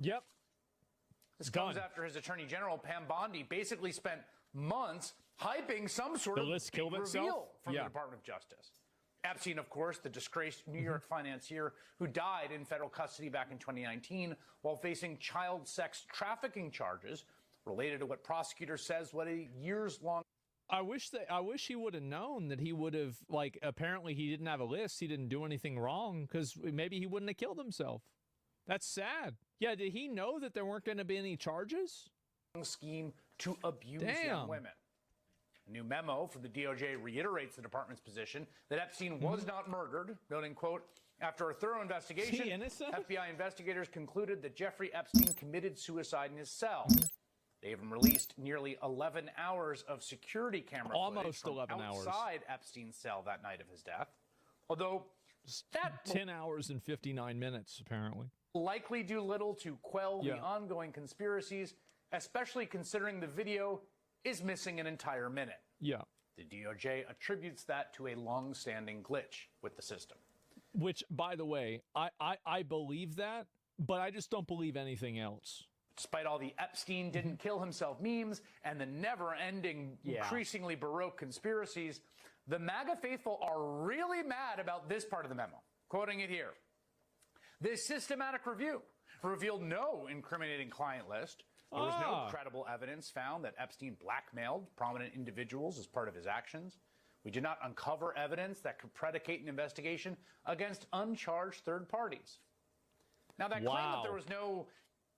Yep. This comes after his attorney general, Pam Bondi, basically spent months hyping some sort of big reveal from the Department of Justice. Epstein, of course, the disgraced New York financier who died in federal custody back in 2019 while facing child sex trafficking charges related to what prosecutor says what a years-long. I wish he would have known that he would have, like, apparently he didn't have a list. He didn't do anything wrong because maybe he wouldn't have killed himself. That's sad. Yeah, did he know that there weren't going to be any charges? Scheme to abuse young women. A new memo from the DOJ reiterates the department's position that Epstein was not murdered, noting, quote, after a thorough investigation, FBI investigators concluded that Jeffrey Epstein committed suicide in his cell. They even released nearly 11 hours of security camera footage from outside Epstein's cell that night of his death. Although that 10 hours and 59 minutes, apparently. Likely do little to quell the ongoing conspiracies, especially considering the video is missing an entire minute. Yeah. The DOJ attributes that to a long-standing glitch with the system. Which, by the way, I believe that, but I just don't believe anything else. Despite all the Epstein didn't kill himself memes and the never-ending, increasingly Baroque conspiracies, the MAGA faithful are really mad about this part of the memo. Quoting it here. This systematic review revealed no incriminating client list. There was no credible evidence found that Epstein blackmailed prominent individuals as part of his actions. We did not uncover evidence that could predicate an investigation against uncharged third parties. Now, that claim that there was no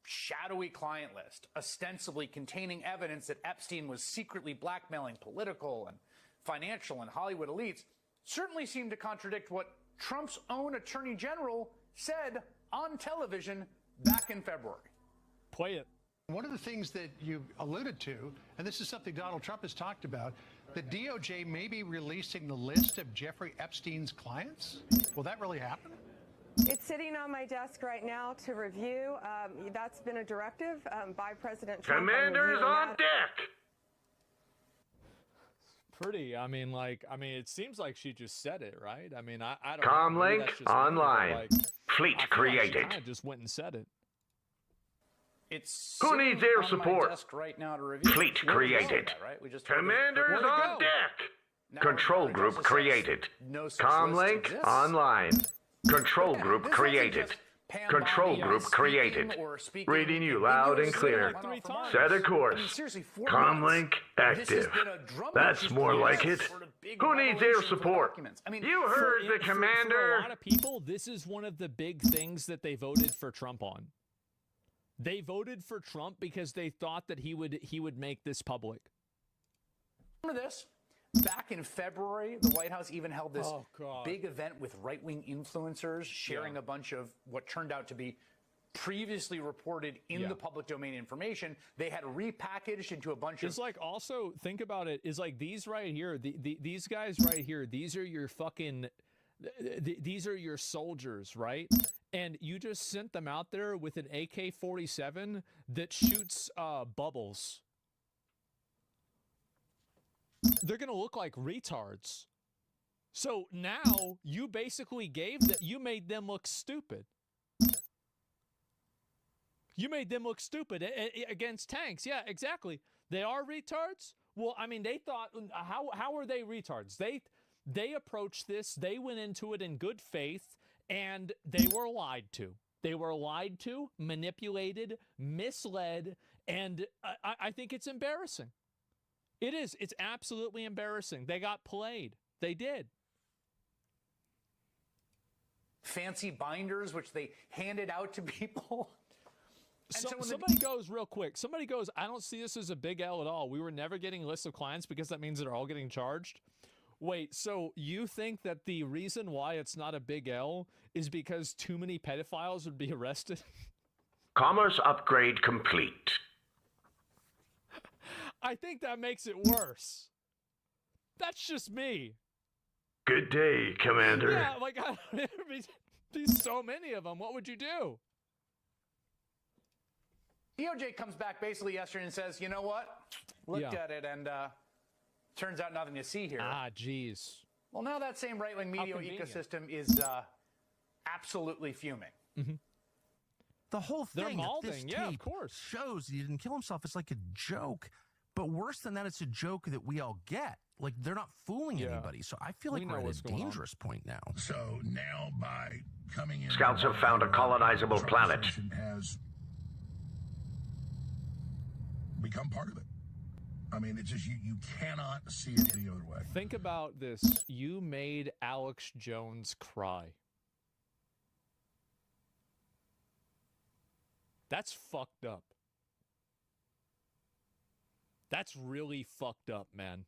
shadowy client list, ostensibly containing evidence that Epstein was secretly blackmailing political and financial and Hollywood elites, certainly seemed to contradict what Trump's own attorney general said on television back in February. Play it. One of the things that you alluded to, and this is something Donald Trump has talked about, the DOJ may be releasing the list of Jeffrey Epstein's clients. Will that really happen? It's sitting on my desk right now to review. That's been a directive by President Trump. Commanders on deck! Pretty. I mean, it seems like she just said it, right? I mean, I don't Comlink online. Fleet created. I just went and said it. It's Who needs air support? Right now to review. Fleet created. That, right? We just Commanders on deck. Control group created. Comlink online. Control group created. Control group created. Reading you loud and clear. Set a course. Comlink active. That's more like it. Who needs air support? You heard the commander. For a lot of people, this is one of the big things that they voted for Trump on. They voted for Trump because they thought that he would make this public. Remember this? Back in February, the White House even held this big event with right-wing influencers sharing a bunch of what turned out to be previously reported in the public domain information. They had repackaged into a bunch of... It's like, also, think about it, is like these right here, these guys right here, these are your fucking... These are your soldiers, right? And you just sent them out there with an AK-47 that shoots bubbles. They're going to look like retards. So now you basically you made them look stupid. You made them look stupid against tanks. Yeah, exactly. They are retards. Well, I mean, they thought, how are they retards? They approached this, they went into it in good faith, and they were lied to. They were lied to, manipulated, misled, and I think it's embarrassing. It is. It's absolutely embarrassing. They got played. They did. Fancy binders, which they handed out to people. Somebody goes real quick. Somebody goes, I don't see this as a big L at all. We were never getting lists of clients because that means they're all getting charged. Wait, so you think that the reason why it's not a big L is because too many pedophiles would be arrested? Commerce upgrade complete. I think that makes it worse. That's just me. Good day, Commander. Yeah, like, there'd be so many of them. What would you do? DOJ comes back basically yesterday and says, you know what? Looked at it and turns out nothing to see here. Ah, geez. Well, now that same right-wing media ecosystem is absolutely fuming. The whole They're thing, malding, this yeah, of tape course. shows he didn't kill himself. It's like a joke. But worse than that, it's a joke that we all get. Like, they're not fooling anybody. So I feel like we're at a dangerous point now. So now by coming in... Scouts have found a colonizable planet. ...has become part of it. I mean, it's just, you cannot see it any other way. Think about this. You made Alex Jones cry. That's fucked up. That's really fucked up, man.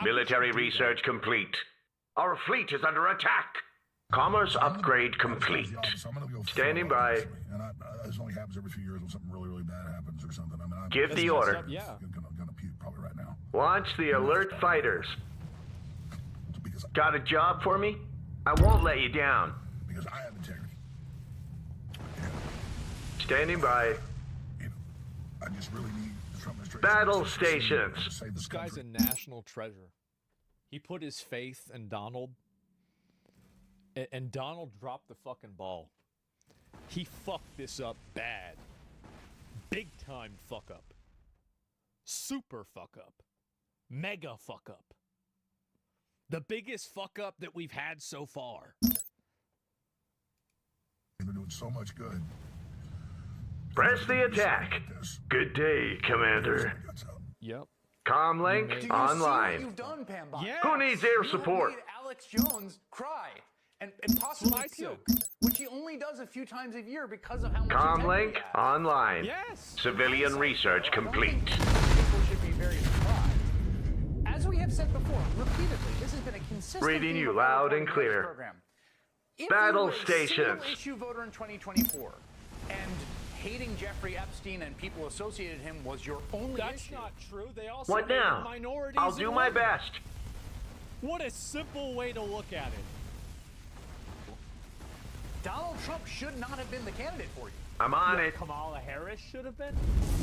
Military research complete. Our fleet is under attack. Commerce upgrade complete. Standing by. And this only happens every few years when something really, really bad happens or something. I mean, Give the order. Yeah. Gonna puke probably right now. Launch the alert fighters. Got a job for me? I won't let you down. Because I have integrity. Standing by. I just really need the Trump administration. Battle stations. This guy's a national treasure. He put his faith in Donald, and Donald dropped the fucking ball. He fucked this up bad. Big time fuck up. Super fuck up. Mega fuck up. The biggest fuck up that we've had so far. They're doing so much good. Press the attack. Good day, Commander. Yep. Comlink online. You've done, Pambot. Yeah. Who needs air You support? made Alex Jones cry and possibly puke, which he only does a few times a year because of how much Comlink integrity he has. online. Yes. Civilian research complete. People should be very surprised. As we have said before, repeatedly, this has been a consistent Reading theme you of our loud reporting and on clear. this program. If Battle you were a stations. single-issue voter in 2024 and hating Jeffrey Epstein and people associated him was your only That's issue. not true. They also What hated now? minorities I'll and do my women. best. What a simple way to look at it. Donald Trump should not have been the candidate for you. I'm on Yeah, it. Kamala Harris should have been.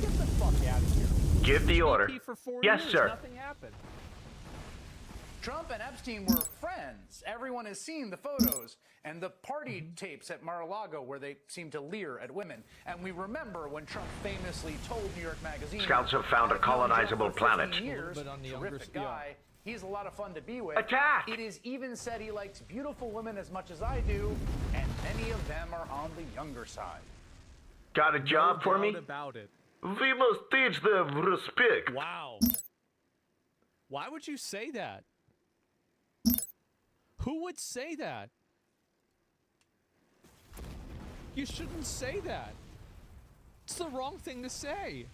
Get the fuck out of here. Give the order. VP for 4 Yes, years, sir. Nothing happened. Trump and Epstein were friends. Everyone has seen the photos and the party tapes at Mar-a-Lago where they seem to leer at women. And we remember when Trump famously told New York Magazine, Scouts have found a "I've known Jeff colonizable for planet." 15 years, A little bit on the younger terrific yeah. guy. He's a lot of fun to be with. Attack! It is even said he likes beautiful women as much as I do, and many of them are on the younger side. Got a job for me? Doubt about it. We must teach them respect. Wow. Why would you say that? Who would say that? You shouldn't say that. It's the wrong thing to say.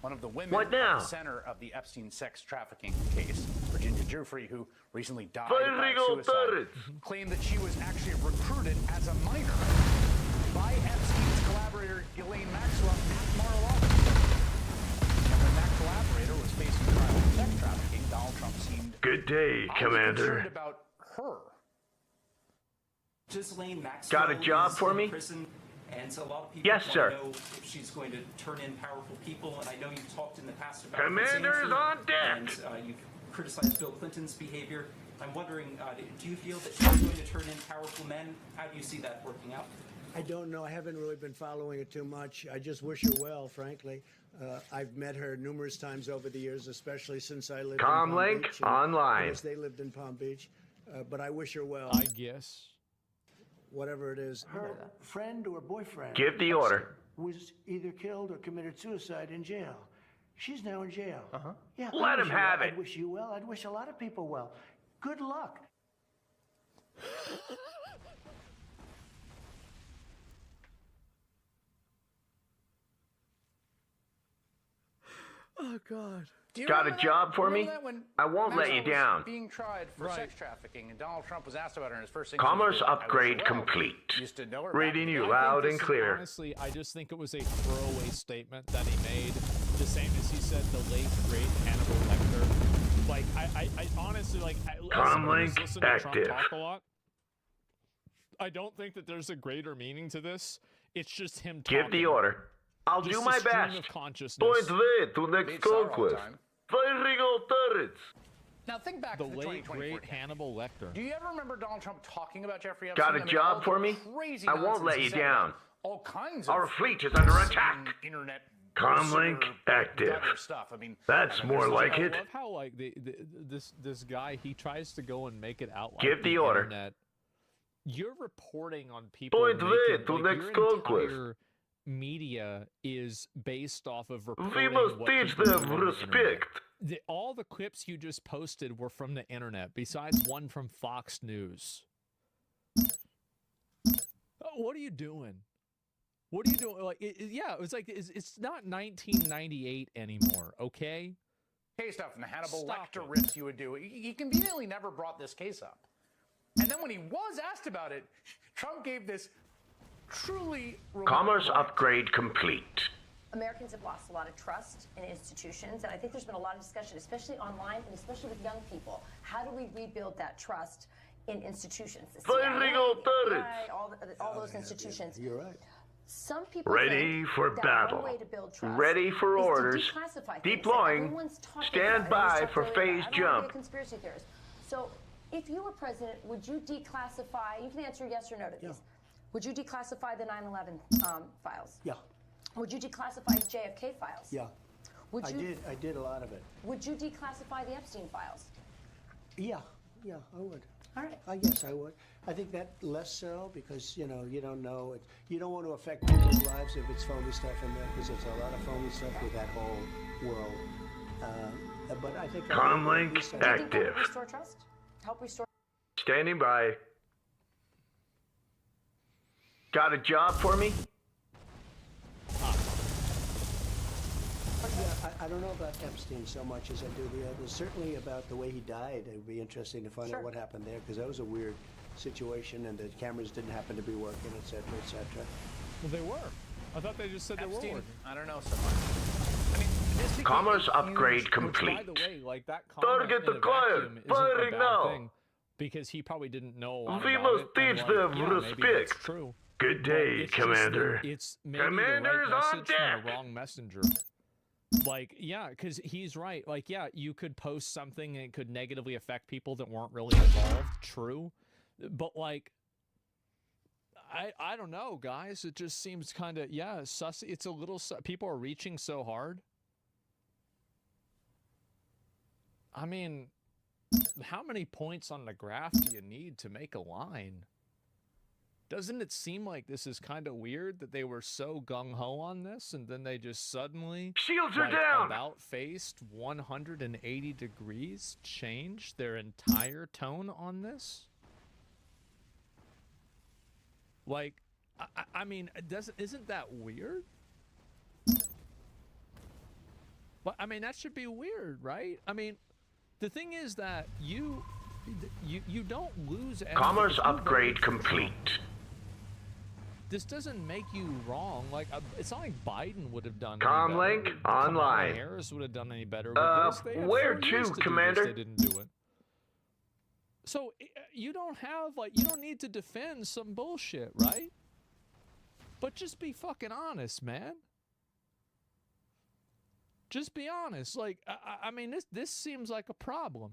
One of the women What now? at the center of the Epstein sex trafficking case, Virginia Giuffre, who recently died Firing by on suicide, turrets. claimed that she was actually recruited as a minor by Epstein's collaborator Ghislaine Maxwell at Mar-a-Lago. And when that collaborator was facing trial for sex trafficking, Donald Trump seemed Good day, concerned Commander. about her. Ghislaine Maxwell Got a job is for in me? prison, and so a lot of people Yes, want sir. to know if she's going to turn in powerful people. And I know you've talked in the past about Commander is resiliency, on deck. and you've criticized Bill Clinton's behavior. I'm wondering, do you feel that she's going to turn in powerful men? How do you see that working out? I don't know. I haven't really been following it too much. I just wish her well, frankly. I've met her numerous times over the years, especially since I lived in Palm Comlink Beach. and online. I guess they lived in Palm Beach. But I wish her well, I guess. whatever it is. Her friend or boyfriend Give the order. was either killed or committed suicide in jail. She's now in jail. Yeah, Let I wish him her have well. it. I'd wish you well. I'd wish a lot of people well. Good luck. Oh, God. Do you Got a remember job for Remember me? that when I won't let you Maxwell was down. being tried for Right. sex trafficking, and Donald Trump was asked about her in his first thing. Commerce upgrade complete. Used to know her Reading back you then. loud this and is- clear. Honestly, I just think it was a throwaway statement that he made. The same as he said the late, great Hannibal Lecter. Like, I honestly, like, as someone who's Comlink listened to Trump active. talk a lot, I don't think that there's a greater meaning to this. It's just him talking. Give the order. I'll Just do a my stream best. of consciousness. Point way to next Beats our all conquest. time. Firing on turrets. Now think back The to the late, 2024 great campaign. Hannibal Lecter. Do you ever remember Donald Trump talking about Jeffrey Epstein? Got a job for me? I won't let you down. All kinds of Our fleet is under attack. internet Comlink active. stuff. I mean, That's more like I it. love how like this guy, he tries to go and make it out like Give the order. internet. You're reporting on people. Point making, way to like, next your conquest. entire media is based off of We reporting must what teach people do them on the internet. respect. All the clips you just posted were from the internet, besides one from Fox News. What are you doing? What are you doing? Like, yeah, it was like it's not 1998 anymore. Okay. Case stuff and the Hannibal Stop Lecter it. riffs you would do. He conveniently never brought this case up. And then when he was asked about it, Trump gave this truly Commerce remarkable upgrade complete. Americans have lost a lot of trust in institutions, and I think there's been a lot of discussion, especially online and especially with young people. How do we rebuild that trust in institutions? The Firing CIA, all the turrets. FBI, all those institutions. You're right. Some people Ready think for that battle. one way to build trust Ready for is to orders. declassify things that Deploying. everyone's talking Stand about. And by we for talked earlier phase about, I don't wanna be jump. a conspiracy theorist. So, if you were president, would you declassify? You can answer yes or no to these. Yeah. Would you declassify the 9/11 files? Yeah. Would you declassify JFK files? Yeah. Would you? I did a lot of it. Would you declassify the Epstein files? Yeah. Yeah, I would. All right. Yes, I would. I think that less so because, you know, you don't know. You don't want to affect people's lives if it's phony stuff in there because there's a lot of phony stuff with that whole world. But I think... Comlink Do you think that would active. restore trust? Help restore... Standing by. Got a job for me? Yeah, I don't know about Epstein so much as I do the others. Certainly about the way he died. It would be interesting to find out what happened there because that was a weird situation and the cameras didn't happen to be working, et cetera, et cetera. Well, they were. I thought they just said they were Epstein, working. I don't know so much. I mean, this became Commerce a upgrade huge- complete. By the way, like that comment Target in a acquired. vacuum isn't a Firing bad now. thing because he probably didn't know a lot We about must it, and, teach like, them yeah, maybe that's respect. true. Good But day, it's just Commander. that it's maybe Commander's the right on message from the deck. wrong messenger. Like, yeah, because he's right. Like, yeah, you could post something and it could negatively affect people that weren't really involved. True. But, like, I don't know, guys. It just seems kind of, yeah, sus. It's a little, people are reaching so hard. I mean, how many points on the graph do you need to make a line? Doesn't it seem like this is kind of weird that they were so gung-ho on this and then they just suddenly Shields are like, down. about-faced 180 degrees changed their entire tone on this? Like, I mean, isn't that weird? But I mean, that should be weird, right? I mean, the thing is that you don't lose. Commerce upgrade complete. This doesn't make you wrong. Like, it's not like Biden would have done. Comlink any better. online. Kamala Harris would have done any better with this. They had where 4 years to, do Commander? this. They didn't do it. So you don't have you don't need to defend some bullshit, right? But just be fucking honest, man. Just be honest. Like, I mean, this seems like a problem.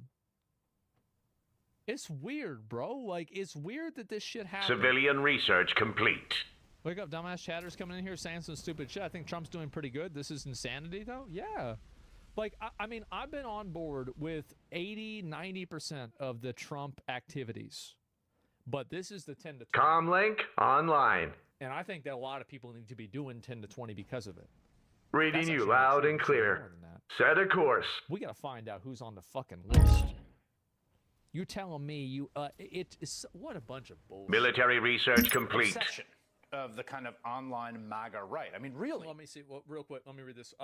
It's weird, bro. Like, it's weird that this shit happened. Civilian research complete. Wake up, dumbass chatters coming in here saying some stupid shit. I think Trump's doing pretty good. This is insanity, though. Yeah. Like, I mean, I've been on board with 80, 90% of the Trump activities. But this is the 10 to 20. Comlink online. And I think that a lot of people need to be doing 10 to 20 because of it. Reading That's you actually loud true. and It's clear. more than that. Set a course. We got to find out who's on the fucking list. You telling me it's what a bunch of bullshit. Military research complete. obsession of the kind of online MAGA right. I mean, really. Let me see. Well, real quick, let me read this.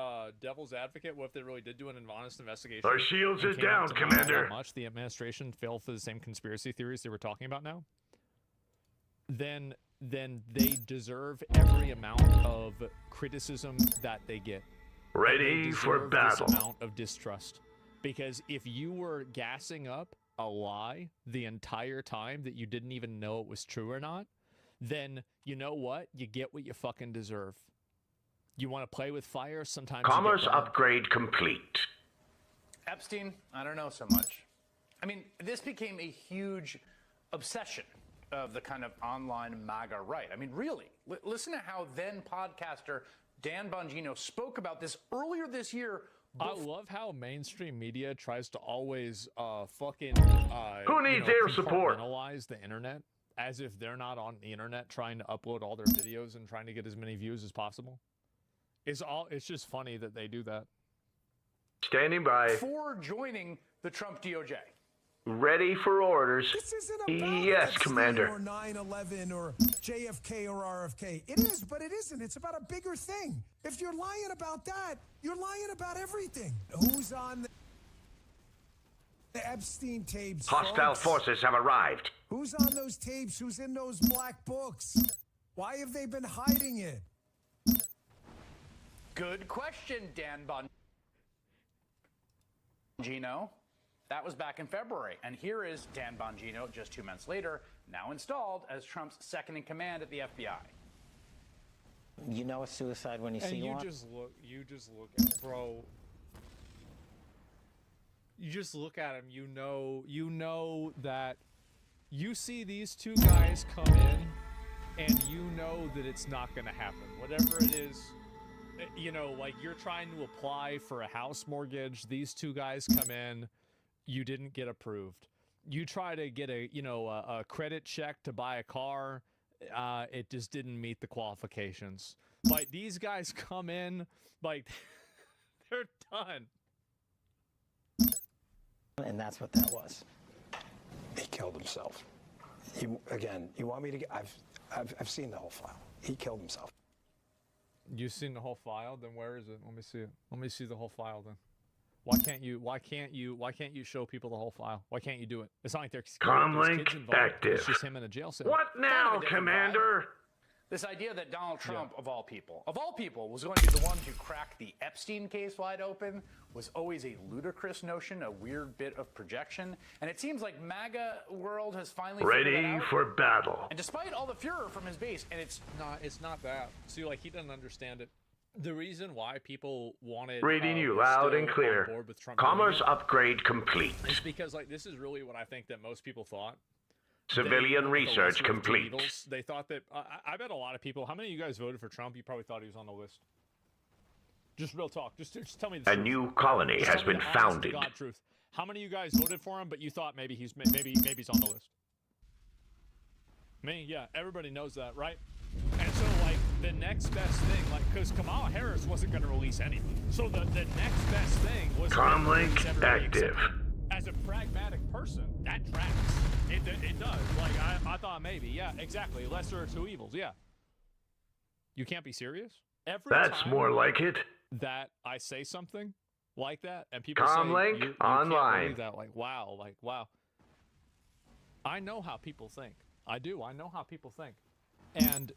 Devil's advocate. What if they really did do an honest investigation? Our shields and is came out down, to know Commander. How much the administration fell for the same conspiracy theories they were talking about now? Then they deserve every amount of criticism that they get. Ready They for deserve battle. This amount of distrust, because if you were gassing up a lie the entire time that you didn't even know it was true or not, then you know what? You get what you fucking deserve. You want to play with fire? Sometimes. Commerce you get burned. upgrade complete. Epstein, I don't know so much. I mean, this became a huge obsession of the kind of online MAGA right. I mean, really, listen to how then podcaster Dan Bongino spoke about this earlier this year. I love how mainstream media tries to always fucking Who needs air support? Compartmentalize the internet as if they're not on the internet trying to upload all their videos and trying to get as many views as possible. It's just funny that they do that. Standing by. For joining the Trump DOJ. Ready for orders. This isn't about yes, Epstein Commander. or 9/11 or JFK or RFK. It is, but it isn't. It's about a bigger thing. If you're lying about that, you're lying about everything. Who's on the Epstein tapes? Hostile forces have arrived. Who's on those tapes? Who's in those black books? Why have they been hiding it? Good question, Dan Bongino. That was back in February. And here is Dan Bongino just 2 months later, now installed as Trump's second in command at the FBI. You know a suicide when you see one? You just look at, bro. You just look at him, you know that you see these two guys come in and you know that it's not going to happen. Whatever it is, you know, like you're trying to apply for a house mortgage, these two guys come in, you didn't get approved. You try to get a credit check to buy a car, it just didn't meet the qualifications. Like these guys come in, like they're done. And that's what that was. He killed himself. You want me to get? I've seen the whole file. He killed himself. You've seen the whole file? Then where is it? Let me see it. Let me see the whole file then. Why can't you show people the whole file? Why can't you do it? It's not like there's Comlink active. It's just him in a jail cell. What now, Commander? This idea that Donald Trump, of all people, was going to be the one to crack the Epstein case wide open was always a ludicrous notion, a weird bit of projection. And it seems like MAGA world has finally figured that Ready out. for battle. And despite all the furor from his base, and it's not that. See, like he doesn't understand it. The reason why people wanted Reading you loud and clear. Commerce upgrade complete. It's because like this is really what I think that most people thought. Civilian research complete. They thought that I bet a lot of people. How many of you guys voted for Trump? You probably thought he was on the list. Just real talk. Just tell me the truth. A new colony has been founded. God, truth. How many of you guys voted for him, but you thought maybe he's on the list? Me, yeah. Everybody knows that, right? And so, like, the next best thing, like, because Kamala Harris wasn't going to release anything. So the next best thing was Comlink active. As a pragmatic person, that tracks. It does. Like, I thought maybe. Yeah, exactly. Lesser of two evils. Yeah. You can't be serious? That's more like it. That I say something like that, and people Comlink say, you online. can't believe that. Like, wow. I know how people think. I do. I know how people think. And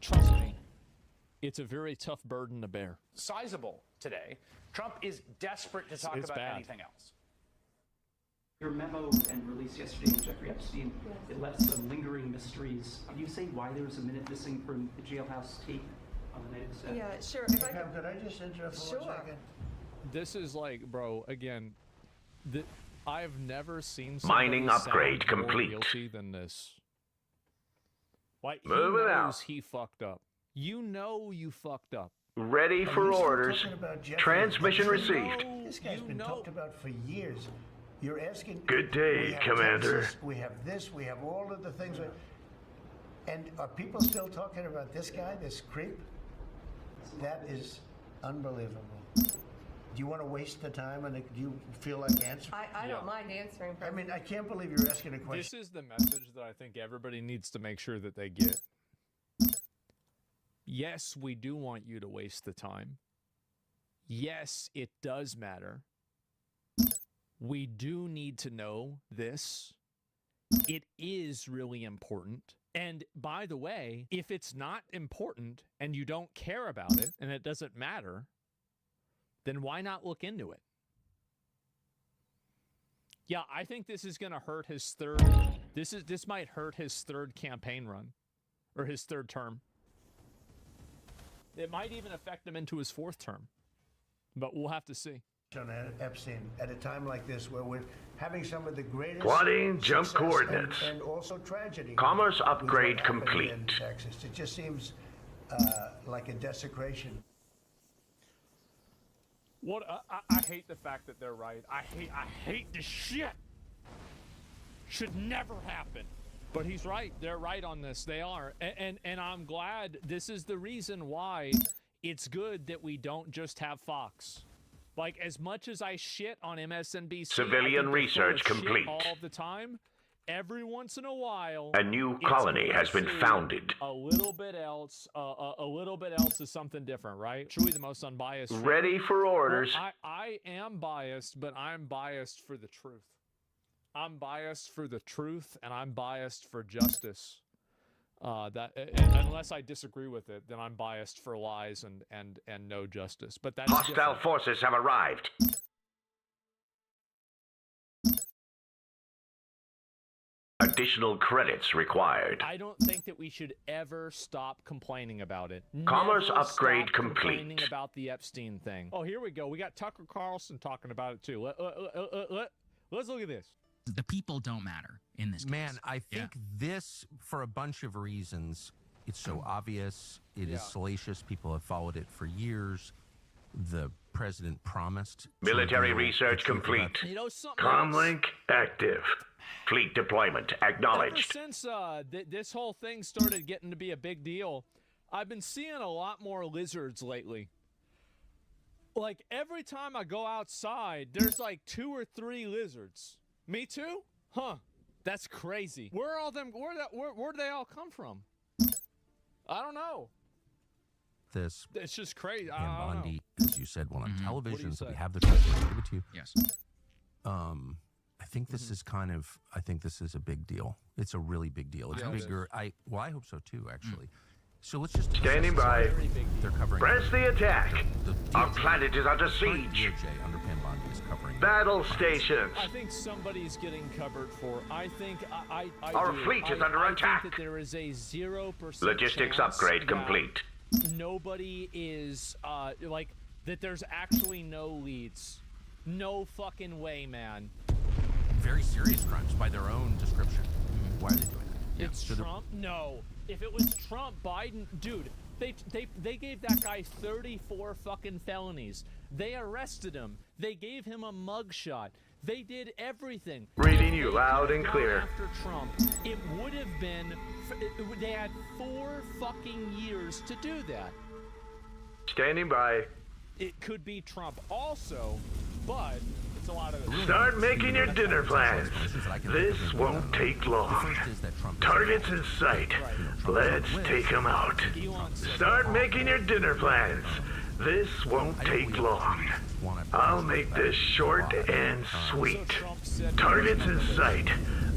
trust me, it's a very tough burden to bear. sizable today. Trump is desperate to talk about anything else. Your memo and release yesterday with Jeffrey Epstein, it left some lingering mysteries. Can you say why there was a minute missing from the jailhouse tape on the night of the set? Yeah, sure. Could I just interrupt for 1 second? This is like, bro, again, I've never seen mining upgrade sound more complete. Guilty than this. Like, he Move it knows out. he fucked up. You know you fucked up. Ready for orders. Transmission received. This guy's been talked about for years. You're asking. Good day, Commander. Texas, we have this. We have all of the things. And are people still talking about this guy, this creep? That is unbelievable. Do you want to waste the time, and do you feel like answering? I don't mind answering. I mean, I can't believe you're asking a question. This is the message that I think everybody needs to make sure that they get. Yes, we do want you to waste the time. Yes, it does matter. We do need to know this. It is really important. And by the way, if it's not important and you don't care about it and it doesn't matter, then why not look into it? Yeah, I think this is going to hurt his third. This might hurt his third campaign run or his third term. It might even affect him into his fourth term, but we'll have to see. On Epstein at a time like this where we're having some of the greatest Plotting jump coordinates. and also tragedy. Commerce with what upgrade happened complete. in Texas. It just seems like a desecration. What I hate the fact that they're right. I hate the shit. Should never happen. But he's right. They're right on this. They are. And I'm glad this is the reason why it's good that we don't just have Fox. Like, as much as I shit on MSNBC, Civilian research complete. All the time, every once in a while, A new colony has been founded. A little bit else is something different, right? Truly the most unbiased. Ready for orders. Well, I am biased, but I'm biased for the truth. I'm biased for the truth, and I'm biased for justice. Unless I disagree with it, then I'm biased for lies and no justice. But that's Hostile different. forces have arrived. Additional credits required. I don't think that we should ever stop complaining about it. Commerce Never upgrade stop complaining complete. about the Epstein thing. Oh, here we go. We got Tucker Carlson talking about it too. Let's look at this. The people don't matter in this case. Man, I think this, for a bunch of reasons, it's so obvious. It is salacious. People have followed it for years. The president promised. Military research complete. You know something? Comlink active. Fleet deployment acknowledged. Ever since this whole thing started getting to be a big deal, I've been seeing a lot more lizards lately. Like, every time I go outside, there's like 2 or 3 lizards. Me too? Huh. That's crazy. Where are all them? Where do they all come from? I don't know. It's just crazy. And Bondi, as you said, well, on television, so we say? have the truth. I'll give it to you. Yes. I think this is I think this is a big deal. It's a really big deal. It's bigger. I hope so too, actually. So let's just Standing by. They're covering. Press the attack. Our planet is under siege. DOJ under Pam Bondi is covering. Battle stations. I think somebody's getting covered for. I think Our fleet is under attack. I think that there is a 0% Logistics chance upgrade that complete. Nobody is like that. There's actually no leads. No fucking way, man. Very serious crimes by their own description. Why are they doing that? It's Trump? No. If it was Trump, Biden, dude, they gave that guy 34 fucking felonies. They arrested him. They gave him a mugshot. They did everything. Reading you loud and clear. After Trump, it would have been. They had 4 fucking years to do that. Standing by. It could be Trump also, but it's a lot of. Start making your dinner plans. This won't take long. Targets in sight. Let's take them out. Start making your dinner plans. This won't take long. I'll make this short and sweet. Targets in sight.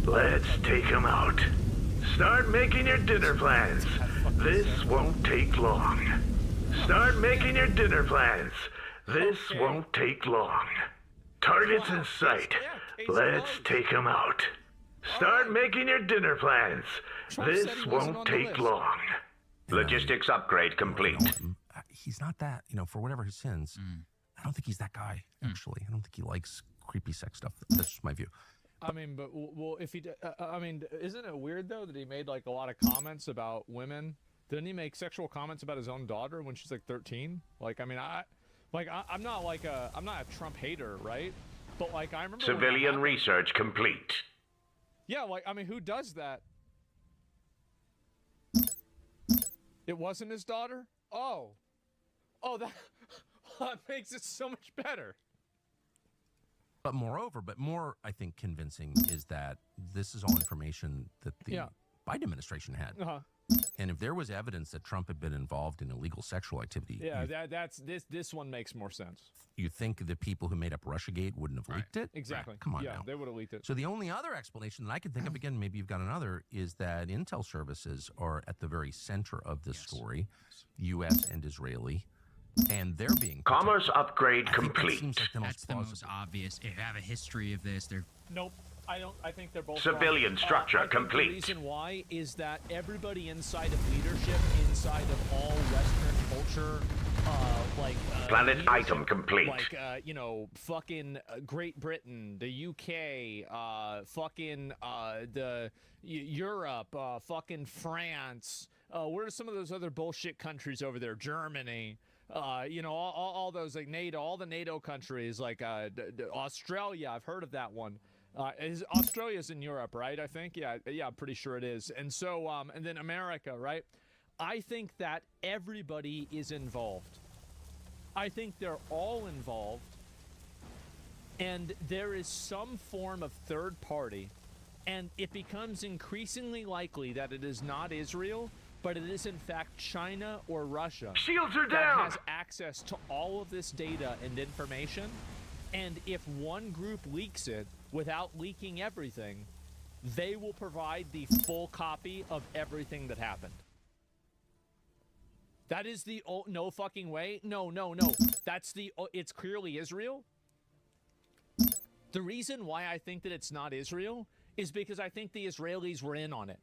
Let's take them out. Start making your dinner plans. This won't take long. Start making your dinner plans. This won't take long. Targets in sight. Let's take them out. Start making your dinner plans. This won't take long. Logistics upgrade complete. He's not that, for whatever his sins. I don't think he's that guy, actually. I don't think he likes creepy sex stuff. That's just my view. I mean, but well, if he, isn't it weird though that he made like a lot of comments about women? Didn't he make sexual comments about his own daughter when she's like 13? Like, I mean, I'm not a Trump hater, right? But like, I remember civilian research complete. Yeah, like, I mean, who does that? It wasn't his daughter? Oh, that makes it so much better. But more, I think, convincing is that this is all information that the Biden administration had. And if there was evidence that Trump had been involved in illegal sexual activity, this one makes more sense. You think the people who made up Russiagate wouldn't have leaked it? Exactly. Right. Come on, now. They would have leaked it. So the only other explanation that I can think of, again, maybe you've got another, is that intel services are at the very center of this story, U.S. and Israeli. And they're being protected. Commerce upgrade complete. That's the most obvious. If you have a history of this, they're. Nope. I think they're both civilian wrong. structure complete. The reason why is that everybody inside of leadership, inside of all Western culture, Planet music, item complete. Like, fucking Great Britain, the UK, fucking Europe, fucking France. Where are some of those other bullshit countries over there? Germany. All those like NATO, all the NATO countries, like Australia. I've heard of that one. Australia's in Europe, right? I think. Yeah, I'm pretty sure it is. And so, and then America, right? I think that everybody is involved. I think they're all involved, and there is some form of third party, and it becomes increasingly likely that it is not Israel, but it is in fact China or Russia. Shields are that down! has access to all of this data and information, and if one group leaks it without leaking everything, they will provide the full copy of everything that happened. That is the no fucking way. No. That's it's clearly Israel. The reason why I think that it's not Israel is because I think the Israelis were in on it.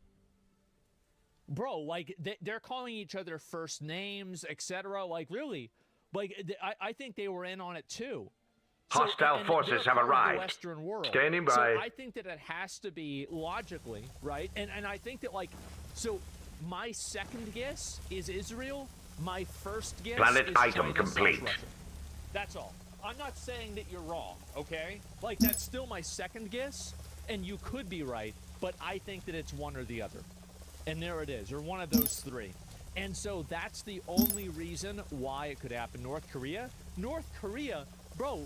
Bro, like they're calling each other first names, etc. Like really, like I think they were in on it too. Hostile forces have arrived. The Western world. Standing by. So I think that it has to be logically right, and I think that my second guess is Israel. My first guess Planet is item China complete. Russia. That's all. I'm not saying that you're wrong, okay? Like, that's still my second guess, and you could be right, but I think that it's one or the other. And there it is, or one of those three. And so that's the only reason why it could happen. North Korea, bro,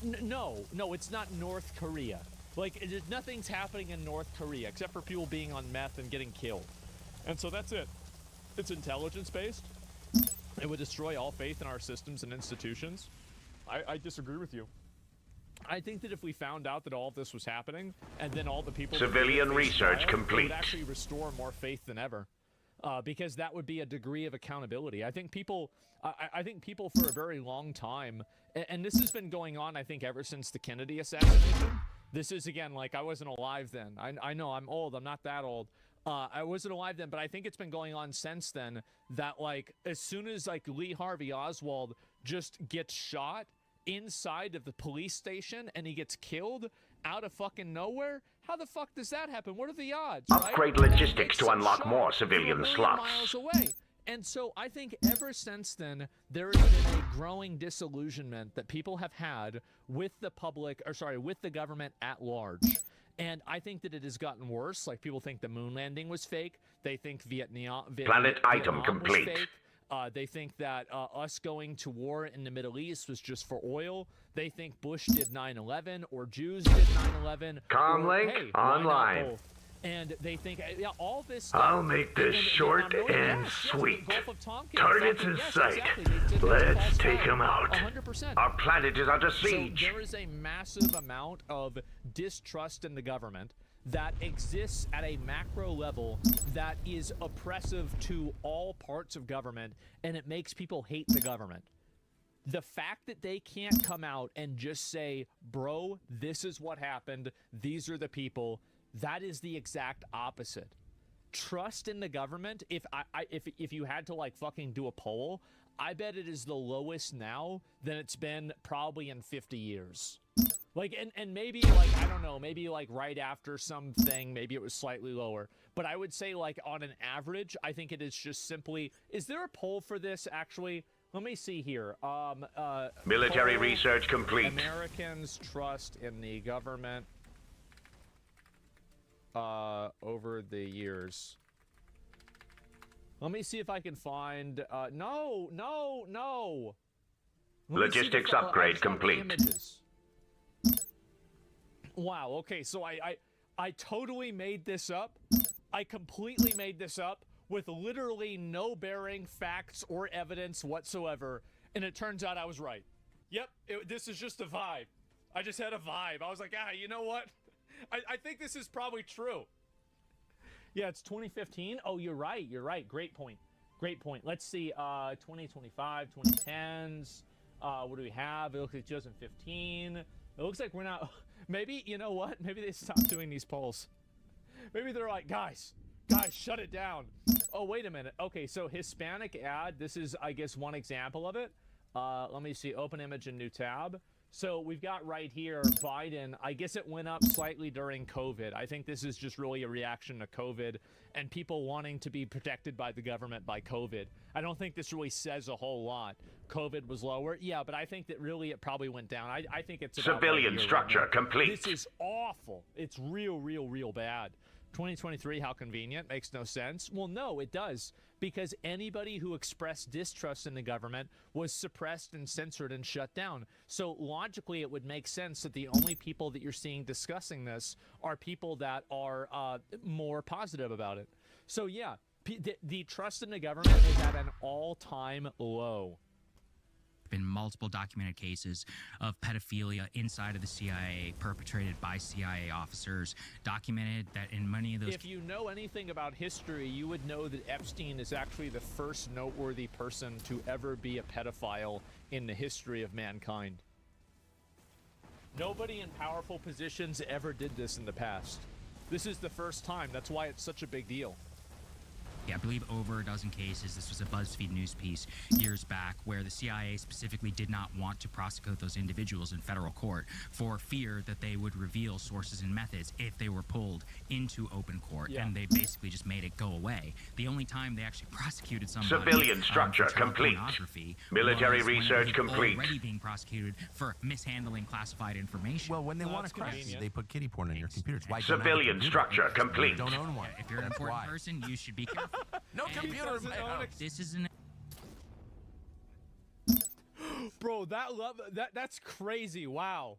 no, it's not North Korea. Like, nothing's happening in North Korea except for people being on meth and getting killed. And so that's it. It's intelligence-based. It would destroy all faith in our systems and institutions. I disagree with you. I think that if we found out that all of this was happening, and then all the people... Civilian research complete. It would actually restore more faith than ever. Because that would be a degree of accountability. I think people for a very long time, and this has been going on, I think, ever since the Kennedy assassination. This is, again, like, I wasn't alive then. I know, I'm old. I'm not that old. I wasn't alive then, but I think it's been going on since then that, like, as soon as, like, Lee Harvey Oswald just gets shot inside of the police station and he gets killed out of fucking nowhere, how the fuck does that happen? What are the odds, Upgrade right? logistics to unlock more civilian slots. Miles away. And so I think ever since then, there has been a growing disillusionment that people have had with the with the government at large. And I think that it has gotten worse. Like, people think the moon landing was fake. They think Vietnam item complete. was fake. They think that us going to war in the Middle East was just for oil. They think Bush did 9/11 or Jews did 9/11. Comlink online. And they think, all this stuff. I'll make this short and sweet. Targets in sight. Let's take them out. 100%. Our planet is under siege. So there is a massive amount of distrust in the government that exists at a macro level that is oppressive to all parts of government, and it makes people hate the government. The fact that they can't come out and just say, bro, this is what happened, these are the people, that is the exact opposite. Trust in the government, if you had to, like, fucking do a poll, I bet it is the lowest now than it's been probably in 50 years. Like, and maybe, like, I don't know, maybe, like, right after something, maybe it was slightly lower. But I would say, like, on an average, I think it is just simply... Is there a poll for this, actually? Let me see here. Military research complete. Americans trust in the government over the years. Let me see if I can find... No! Logistics upgrade complete. Wow, okay, so I totally made this up. I completely made this up with literally no bearing, facts, or evidence whatsoever, and it turns out I was right. Yep, this is just a vibe. I just had a vibe. I was like, you know what? I think this is probably true. Yeah, it's 2015. Oh, you're right. Great point. Let's see, 2025, 2010s. What do we have? It looks like 2015. It looks like we're not... Maybe, you know what? Maybe they stopped doing these polls. Maybe they're like, guys, Guys, shut it down. Oh, wait a minute. Okay, so Hispanic ad. This is, I guess, one example of it. Let me see. Open image in new tab. So we've got right here Biden. I guess it went up slightly during COVID. I think this is just really a reaction to COVID and people wanting to be protected by the government by COVID. I don't think this really says a whole lot. COVID was lower. Yeah, but I think that really it probably went down. I think it's about civilian structure complete. This is awful. It's real bad. 2023, how convenient. Makes no sense. Well, no, it does. Because anybody who expressed distrust in the government was suppressed and censored and shut down. So logically, it would make sense that the only people that you're seeing discussing this are people that are more positive about it. So yeah, the trust in the government is at an all-time low. Been multiple documented cases of pedophilia inside of the CIA perpetrated by CIA officers, documented that in many of those... If you know anything about history, you would know that Epstein is actually the first noteworthy person to ever be a pedophile in the history of mankind. Nobody in powerful positions ever did this in the past. This is the first time. That's why it's such a big deal. I believe over a dozen cases. This was a BuzzFeed news piece years back where the CIA specifically did not want to prosecute those individuals in federal court for fear that they would reveal sources and methods if they were pulled into open court. Yeah. And they basically just made it go away. The only time they actually prosecuted somebody civilian structure complete. Military research complete. Already being prosecuted for mishandling classified information. Well, when they want to crash you, they put kiddie porn in your computers. Why civilian structure complete. You don't own one. If you're an important person, you should be careful. No computer. This is an... Bro, that's crazy. Wow.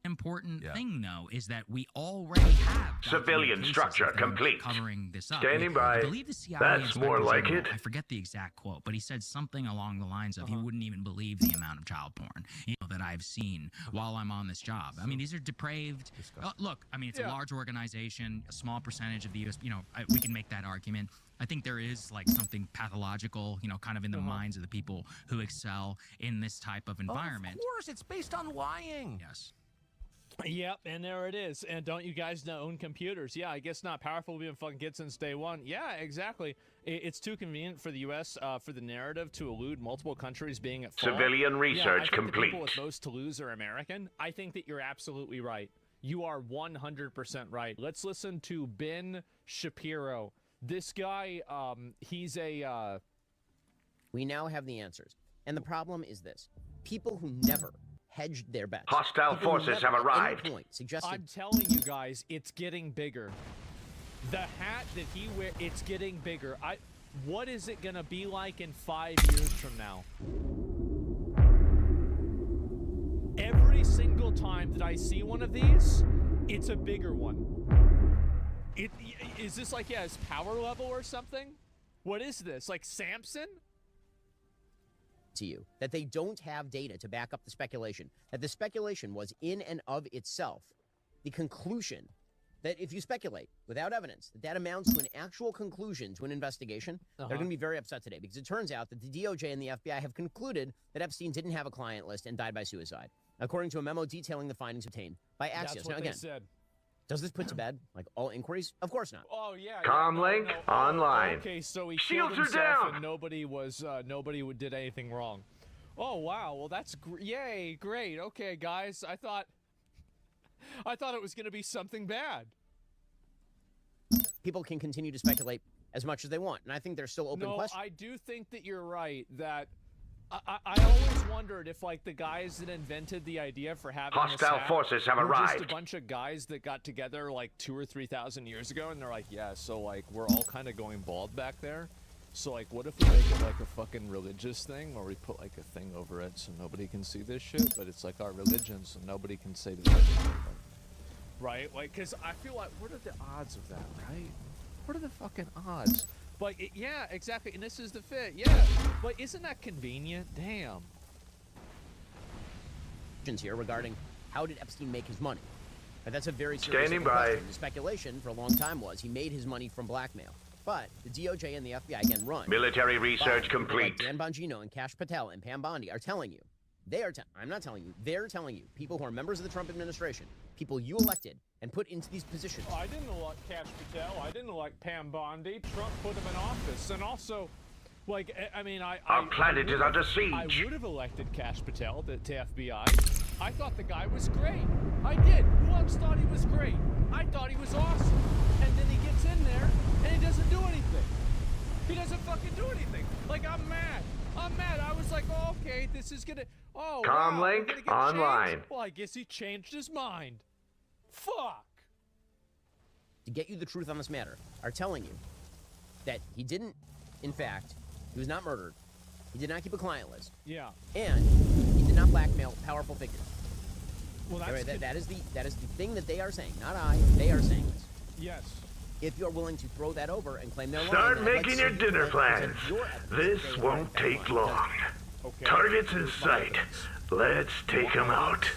Important thing though is that we already have civilian structure complete. Covering this up. Standing by. I believe the CIA That's more like it. I forget the exact quote, but he said something along the lines of he wouldn't even believe the amount of child porn that I've seen while I'm on this job. I mean, these are depraved. Look, I mean, it's a large organization, a small percentage of the U.S. We can make that argument. I think there is like something pathological, kind of in the minds of the people who excel in this type of environment. Of course, it's based on lying. Yes. Yep, and there it is. And don't you guys own computers? Yeah, I guess not powerful being fucking kids since day one. Yeah, exactly. It's too convenient for the U.S. For the narrative to elude multiple countries being at fault. Civilian research I think complete. The people with most to lose are American. I think that you're absolutely right. You are 100% right. Let's listen to Ben Shapiro. This guy, he's a... We now have the answers. And the problem is this. People who never hedged their bets. Hostile forces have arrived. I'm telling you guys, it's getting bigger. The hat that he wears, it's getting bigger. What is it going to be like in 5 years from now? Every single time that I see one of these, it's a bigger one. Is this like, his power level or something? What is this? Like Samson? To you that they don't have data to back up the speculation, that the speculation was in and of itself the conclusion that if you speculate without evidence that amounts to an actual conclusion to an investigation, they're going to be very upset today, because it turns out that the DOJ and the FBI have concluded that Epstein didn't have a client list and died by suicide, according to a memo detailing the findings obtained by Axios. That's what now again, they said. Does this put to bed like all inquiries? Of course not. Oh yeah. Comlink online. Okay, so he Shields killed himself are down. and nobody did anything wrong. Oh wow. Well, that's yay, great. Okay, guys, I thought it was going to be something bad. People can continue to speculate as much as they want, and I think there's still open questions. I do think that you're right. That I always wondered if, like, the guys that invented the idea for having hostile forces have arrived. Just a bunch of guys that got together like 2,000 or 3,000 years ago, and they're like, yeah, so like we're all kind of going bald back there. So like, what if we make it like a fucking religious thing, where we put like a thing over it so nobody can see this shit, but it's like our religion, so nobody can say this. Right? Like, cause I feel like, what are the odds of that? Right? What are the fucking odds? But yeah, exactly, and this is the fit. Yeah, but isn't that convenient? Damn. Here regarding how did Epstein make his money? But that's a very serious Standing by. question. The speculation for a long time was he made his money from blackmail. But the DOJ and the FBI again run. Military research complete. Like Dan Bongino and Kash Patel and Pam Bondi are telling you I'm not telling you, they're telling you, people who are members of the Trump administration, people you elected and put into these positions. I didn't elect Kash Patel. I didn't elect Pam Bondi. Trump put him in office. And also, like, I mean, Our planet is under siege. I would have elected Kash Patel to FBI. I thought the guy was great. I did. Who else thought he was great? I thought he was awesome. And then he gets in there, and he doesn't do anything. He doesn't fucking do anything. Like, I'm mad. I'm mad. I was like, oh, okay, this is gonna... Oh, Comlink online. Changed? Well, I guess he changed his mind. Fuck. To get you the truth on this matter, are telling you that he didn't, in fact, he was not murdered. He did not keep a client list. Yeah. And he did not blackmail powerful figures. Well, that's that is the thing that they are saying. Not I. They are saying this. Yes. If you're willing to throw that over and claim they're lying, Start making your dinner plans. This won't take long. Okay. Targets in sight. Let's take them out.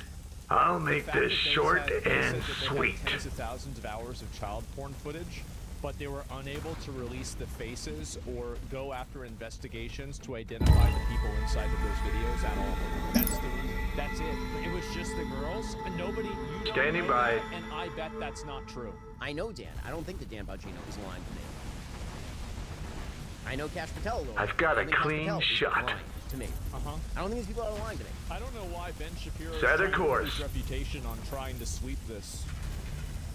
I'll make this short and sweet. Tens of thousands of hours of child porn footage, but they were unable to release the faces or go after investigations to identify the people inside of those videos at all. That's the reason. That's it. It was just the girls, and nobody. You don't Standing know by. that, and I bet that's not true. I know Dan. I don't think that Dan Bongino is lying to me. I know Kash Patel a little. I've got a Kash clean Patel is shot. lying to me. I don't think these people are lying to me. I don't know why Ben Shapiro Set a is course. his reputation on trying to sweep this.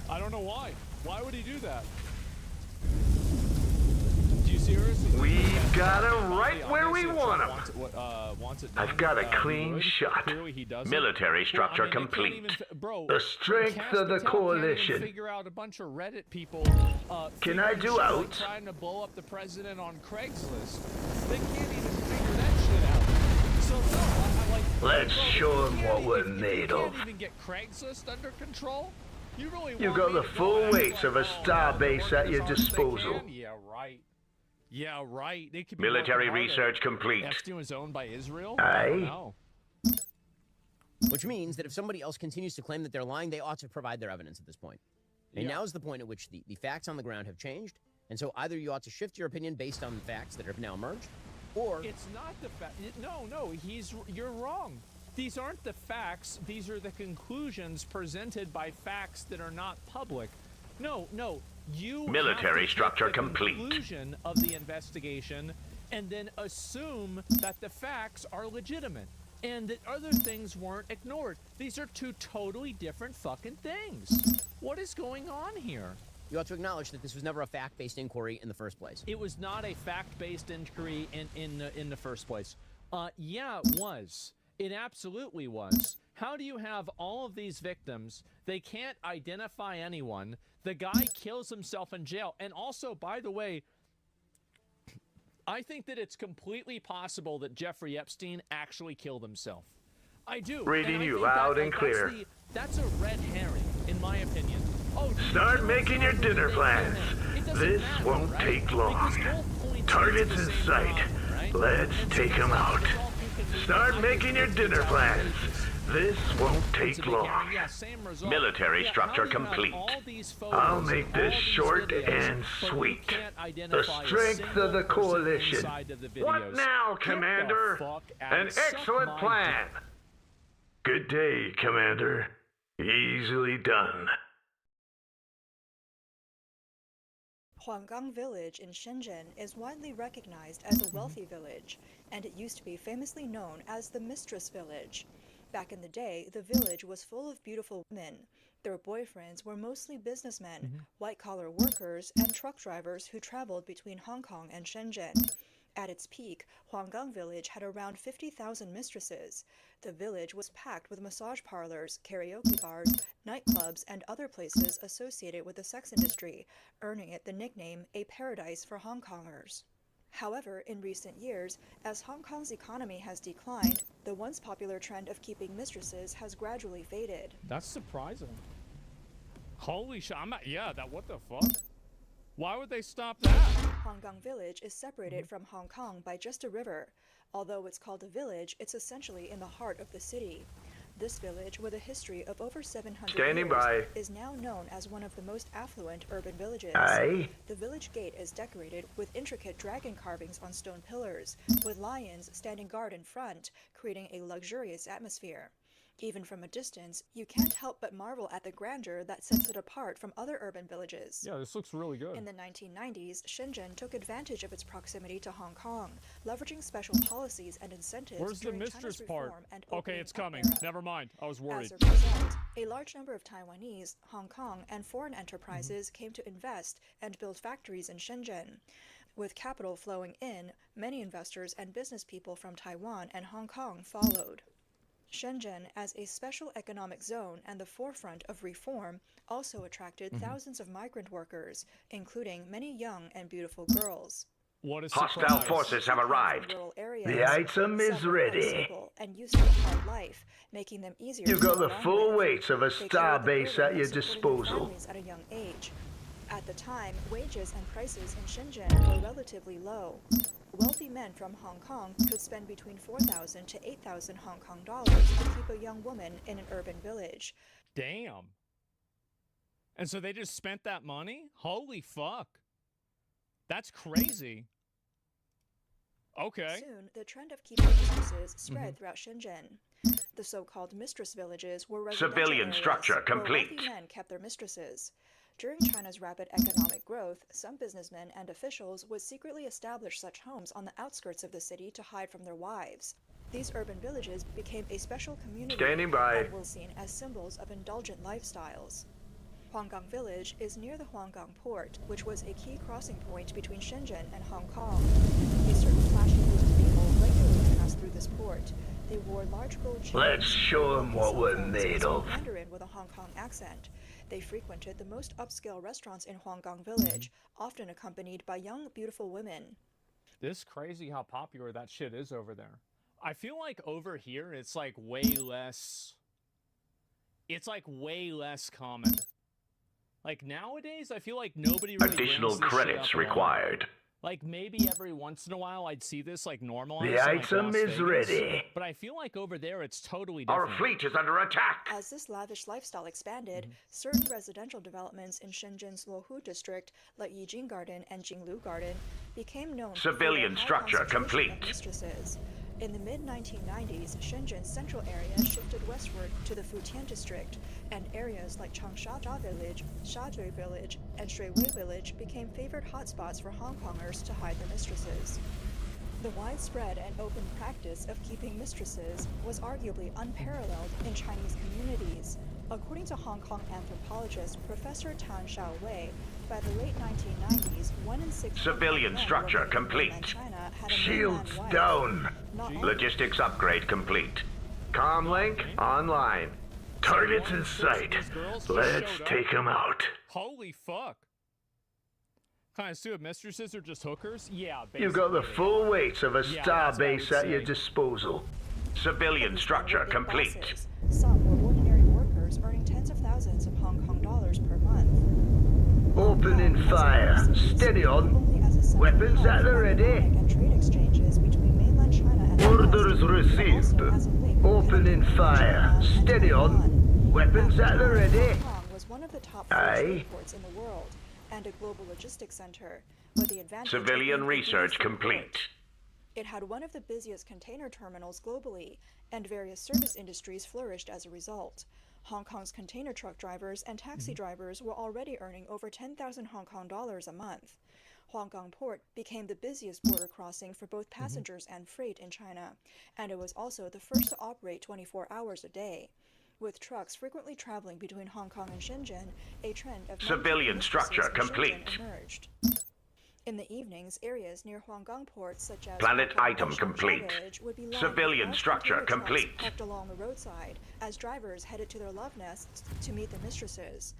I don't know why. Why would he do that? Do you seriously? We've got him right where we want him. I've got a clean shot. Military structure complete. The strength of the coalition. Figure out a bunch of Reddit people. Can I do out? Trying to blow up the president on Craigslist. They can't even figure that shit out. So no, Let's show them what we're made of. You can't even get Craigslist under control. You really You want got me the to full go weight of a starbase at your disposal. Yeah, right. Yeah, right. They could be Military working harder. research complete. Epstein was owned by Israel? Aye. No. Which means that if somebody else continues to claim that they're lying, they ought to provide their evidence at this point. And now is the point at which the facts on the ground have changed. And so either you ought to shift your opinion based on the facts that have now emerged, or... It's not the fact. No, you're wrong. These aren't the facts. These are the conclusions presented by facts that are not public. No. You Military have to structure take the complete. Conclusion of the investigation, and then assume that the facts are legitimate and that other things weren't ignored. These are two totally different fucking things. What is going on here? You ought to acknowledge that this was never a fact-based inquiry in the first place. It was not a fact-based inquiry in the first place. Yeah, it was. It absolutely was. How do you have all of these victims? They can't identify anyone. The guy kills himself in jail. And also, by the way, I think that it's completely possible that Jeffrey Epstein actually killed himself. I do. Reading you loud and clear. That's a red herring, in my opinion. Oh, Start making your dinner plans. This won't take long. Targets in sight. Let's take them out. Start making your dinner plans. This won't take long. Military structure complete. I'll make this short and sweet. The strength of the coalition. What now, Commander? An excellent plan. Good day, Commander. Easily done. Huanggang Village in Shenzhen is widely recognized as a wealthy village, and it used to be famously known as the Mistress Village. Back in the day, the village was full of beautiful women. Their boyfriends were mostly businessmen, white-collar workers, and truck drivers who traveled between Hong Kong and Shenzhen. At its peak, Huanggang Village had around 50,000 mistresses. The village was packed with massage parlors, karaoke bars, nightclubs, and other places associated with the sex industry, earning it the nickname a paradise for Hong Kongers. However, in recent years, as Hong Kong's economy has declined, the once popular trend of keeping mistresses has gradually faded. That's surprising. Holy shit, what the fuck? Why would they stop that? Huanggang Village is separated from Hong Kong by just a river. Although it's called a village, it's essentially in the heart of the city. This village, with a history of over 700 Standing years, by. is now known as one of the most affluent urban villages. Aye. The village gate is decorated with intricate dragon carvings on stone pillars, with lions standing guard in front, creating a luxurious atmosphere. Even from a distance, you can't help but marvel at the grandeur that sets it apart from other urban villages. Yeah, this looks really good. In the 1990s, Shenzhen took advantage of its proximity to Hong Kong, leveraging special policies and incentives. Where's the during mistress China's part? reform and Okay, opening it's up coming. era. Never mind. I was worried. As a result, a large number of Taiwanese, Hong Kong, and foreign enterprises came to invest and build factories in Shenzhen. With capital flowing in, many investors and business people from Taiwan and Hong Kong followed. Shenzhen, as a special economic zone and the forefront of reform, also attracted thousands of migrant workers, including many young and beautiful girls. What a Hostile surprise. forces have arrived. Rural areas, The item is some were ready. simple and used to a hard life, making them easier You to got get the along full with. weight of a They star carried the base burden at of your supporting their disposal. families at a young age. At the time, wages and prices in Shenzhen were relatively low. Wealthy men from Hong Kong could spend between 4,000 to 8,000 Hong Kong dollars to keep a young woman in an urban village. Damn. And so they just spent that money? Holy fuck. That's crazy. Okay. Soon, the trend of keeping mistresses spread throughout Shenzhen. The so-called mistress villages were residential Civilian areas structure where complete. wealthy men kept their mistresses. During China's rapid economic growth, some businessmen and officials would secretly establish such homes on the outskirts of the city to hide from their wives. These urban villages became a special community Standing by. and were seen as symbols of indulgent lifestyles. Huanggang Village is near the Huanggang port, which was a key crossing point between Shenzhen and Hong Kong. A certain flashy group of people regularly passed through this port. They wore large gold chains. Let's show 'em what we're cell phones, made and spoke of. Mandarin with a Hong Kong accent. They frequented the most upscale restaurants in Huanggang Village, often accompanied by young, beautiful women. This crazy how popular that shit is over there. I feel like over here it's like way less. It's like way less common. Like nowadays, I feel like nobody really Additional brings this shit credits up at all. required. Like maybe every once in a while I'd see this like normalized. The in, like, item Las is Vegas, ready. But I feel like over there it's totally Our different. fleet is under attack. As this lavish lifestyle expanded, certain residential developments in Shenzhen's Luohu district, like Yijing Garden and Jinglu Garden, became known for Civilian their high structure concentration of complete. mistresses. In the mid-1990s, Shenzhen's central area shifted westward to the Futian district, and areas like Changsha Village, Shajui Village, and Shuiwei Village became favored hotspots for Hong Kongers to hide their mistresses. The widespread and open practice of keeping mistresses was arguably unparalleled in Chinese communities. According to Hong Kong anthropologist Professor Tan Xiaowei, by the late 1990s, 1 in 6 Civilian men structure working in mainland complete. China had a Shields mainland wife. down. Not all Logistics upgrade complete. Comlink online. Targets in sight. Let's take them out. Holy fuck. Kind of stupid mistresses are just hookers? Yeah, basically. You got the full weight of a Yeah, star that's what I base would at your say. disposal. Civilian structure complete. bosses. Some were ordinary workers earning tens of thousands of Hong Kong dollars per month. Opening fire. Steady on. Weapons at the ready. And trade exchanges between mainland China and Orders received. Opening fire. Steady on. Weapons at the ready. Hong Kong was one of the top 4 Aye. trade ports in the world and a global logistics center with the advantage of Civilian being the research biggest port. complete. It had one of the busiest container terminals globally, and various service industries flourished as a result. Hong Kong's container truck drivers and taxi drivers were already earning over 10,000 Hong Kong dollars a month. Huanggang Port became the busiest border crossing for both passengers and freight in China, and it was also the first to operate 24 hours a day. With trucks frequently traveling between Hong Kong and Shenzhen, a trend of Civilian structure in Shenzhen complete. emerged. In the evenings, areas near Huanggang Port, such as Planet Huanggang item and Changsha complete. Village, would be lined Civilian with large structure container trucks complete. parked along the roadside as drivers headed to their love nests to meet their mistresses.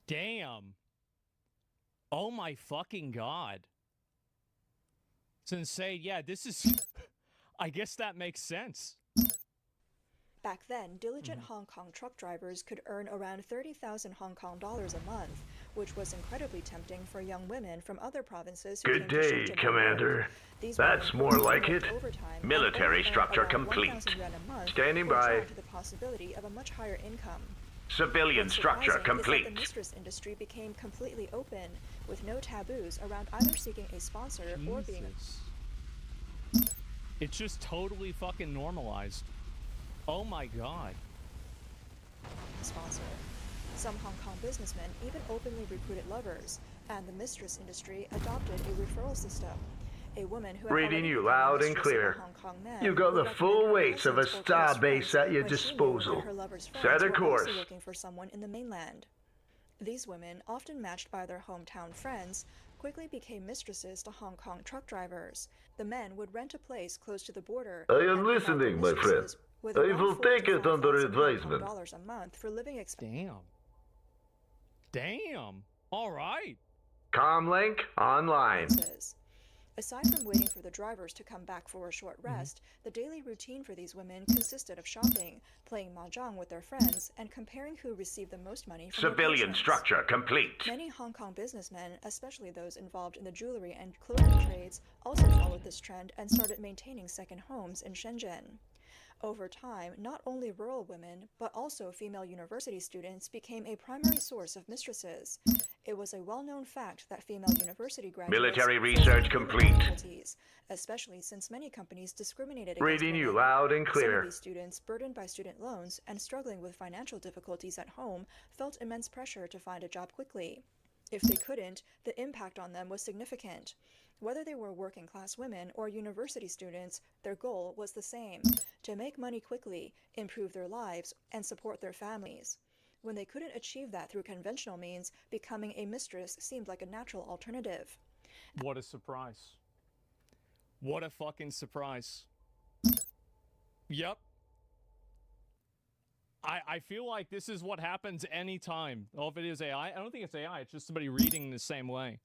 Damn. Oh my fucking god. It's insane. Yeah, this is... I guess that makes sense. Back then, diligent Hong Kong truck drivers could earn around 30,000 Hong Kong dollars a month, which was incredibly tempting for young women from other provinces. Good day, Commander. That's more like it. Military structure complete. Standing by. To the possibility of a much higher income. Civilian structure complete. The mistress industry became completely open, with no taboos around either seeking a sponsor or being It's just totally fucking normalized. Oh my god. Sponsor. Some Hong Kong businessmen even openly recruited lovers, and the mistress industry adopted a referral system. A woman who reading you loud and clear. You've got the full weights of a star base at your disposal. Set a course. Looking for someone in the mainland. These women, often matched by their hometown friends, quickly became mistresses to Hong Kong truck drivers. The men would rent a place close to the border. I am listening, my friend. I will take it under advisement. $5,000 a month for living expenses. Damn. All right. Comlink online. Aside from waiting for the drivers to come back for a short rest, the daily routine for these women consisted of shopping, playing mahjong with their friends, and comparing who received the most money from civilian structure complete. Many Hong Kong businessmen, especially those involved in the jewelry and clothing trades, also followed this trend and started maintaining second homes in Shenzhen. Over time, not only rural women, but also female university students became a primary source of mistresses. It was a well-known fact that female university graduates military research complete, especially since many companies discriminated against reading women. You loud and clear. Some of these students, burdened by student loans and struggling with financial difficulties at home, felt immense pressure to find a job quickly. If they couldn't, the impact on them was significant. Whether they were working-class women or university students, their goal was the same: to make money quickly, improve their lives, and support their families. When they couldn't achieve that through conventional means, becoming a mistress seemed like a natural alternative. What a surprise. What a fucking surprise. Yep. I feel like this is what happens anytime. Oh, if it is AI, I don't think it's AI. It's just somebody reading the same way.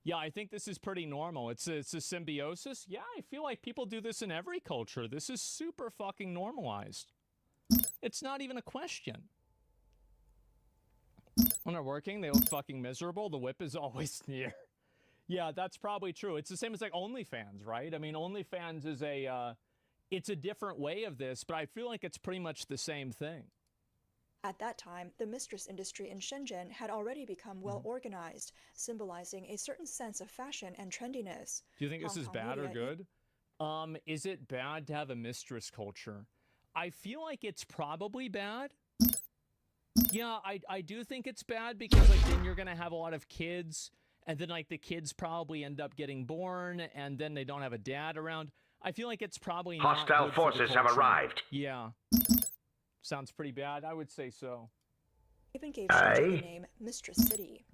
Yeah, I think this is pretty normal. It's a symbiosis. Yeah, I feel like people do this in every culture. This is super fucking normalized. It's not even a question. When they're working, they look fucking miserable. The whip is always near. Yeah, that's probably true. It's the same as like OnlyFans, right? I mean, OnlyFans is it's a different way of this, but I feel like it's pretty much the same thing. At that time, the mistress industry in Shenzhen had already become well organized, symbolizing a certain sense of fashion and trendiness. Do you think this is bad or good? Is it bad to have a mistress culture? I feel like it's probably bad. Yeah, I do think it's bad because like then you're gonna have a lot of kids, and then like the kids probably end up getting born, and then they don't have a dad around. I feel like it's probably not hostile good forces have arrived. Yeah. Sounds pretty bad. I would say so. Even gave Shenzhen the name Mistress City.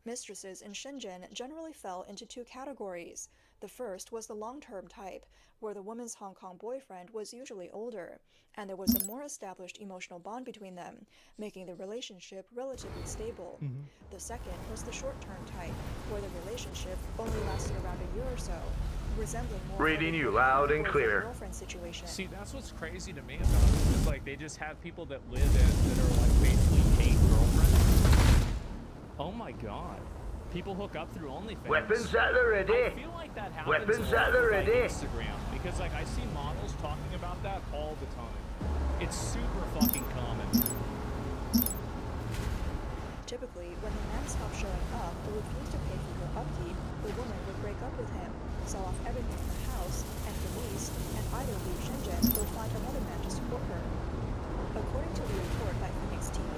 Mistresses in Shenzhen generally fell into two categories. The first was the long-term type, where the woman's Hong Kong boyfriend was usually older, and there was a more established emotional bond between them, making the relationship relatively stable. The second was the short-term type, where the relationship only lasted around a year or so, resembling more reading you loud and clear. Girlfriend situation. See, that's what's crazy to me about it. It's like they just have people that live in that are like basically hate girlfriends. Oh my god. People hook up through OnlyFans. Weapons at the ready. I feel like that happens Weapons at the ready. Instagram, because like I see models talking about that all the time. It's super fucking common. Typically, when the man stopped showing up or refused to pay for her upkeep, the woman would break up with him, sell off everything in the house, and release, and either leave Shenzhen or find another man to support her. According to the report by Phoenix TV,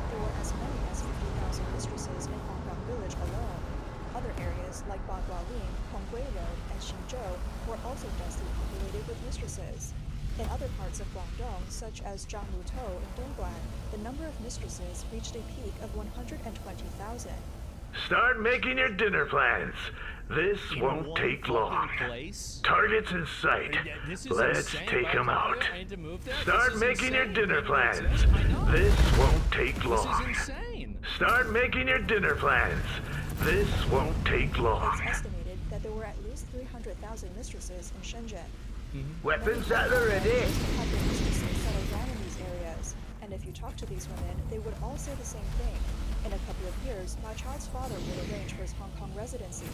there were as many as 50,000 mistresses in Hong Kong Village alone. Other areas like Bagualing, Hongwei Road, and Xinzhou were also densely populated with mistresses. In other parts of Guangdong, such as Zhanglutou and Dongguan, the number of mistresses reached a peak of 120,000. Start making your dinner plans. This won't take long. Targets in sight. Let's take them out. Start making your dinner plans. This won't take long. Start making your dinner plans. This won't take long. It's estimated that there were at least 300,000 mistresses in Shenzhen. Weapons at the ready. Had their mistresses settled down in these areas, and if you talk to these women, they would all say the same thing. In a couple of years, my child's father will arrange for his Hong Kong residency.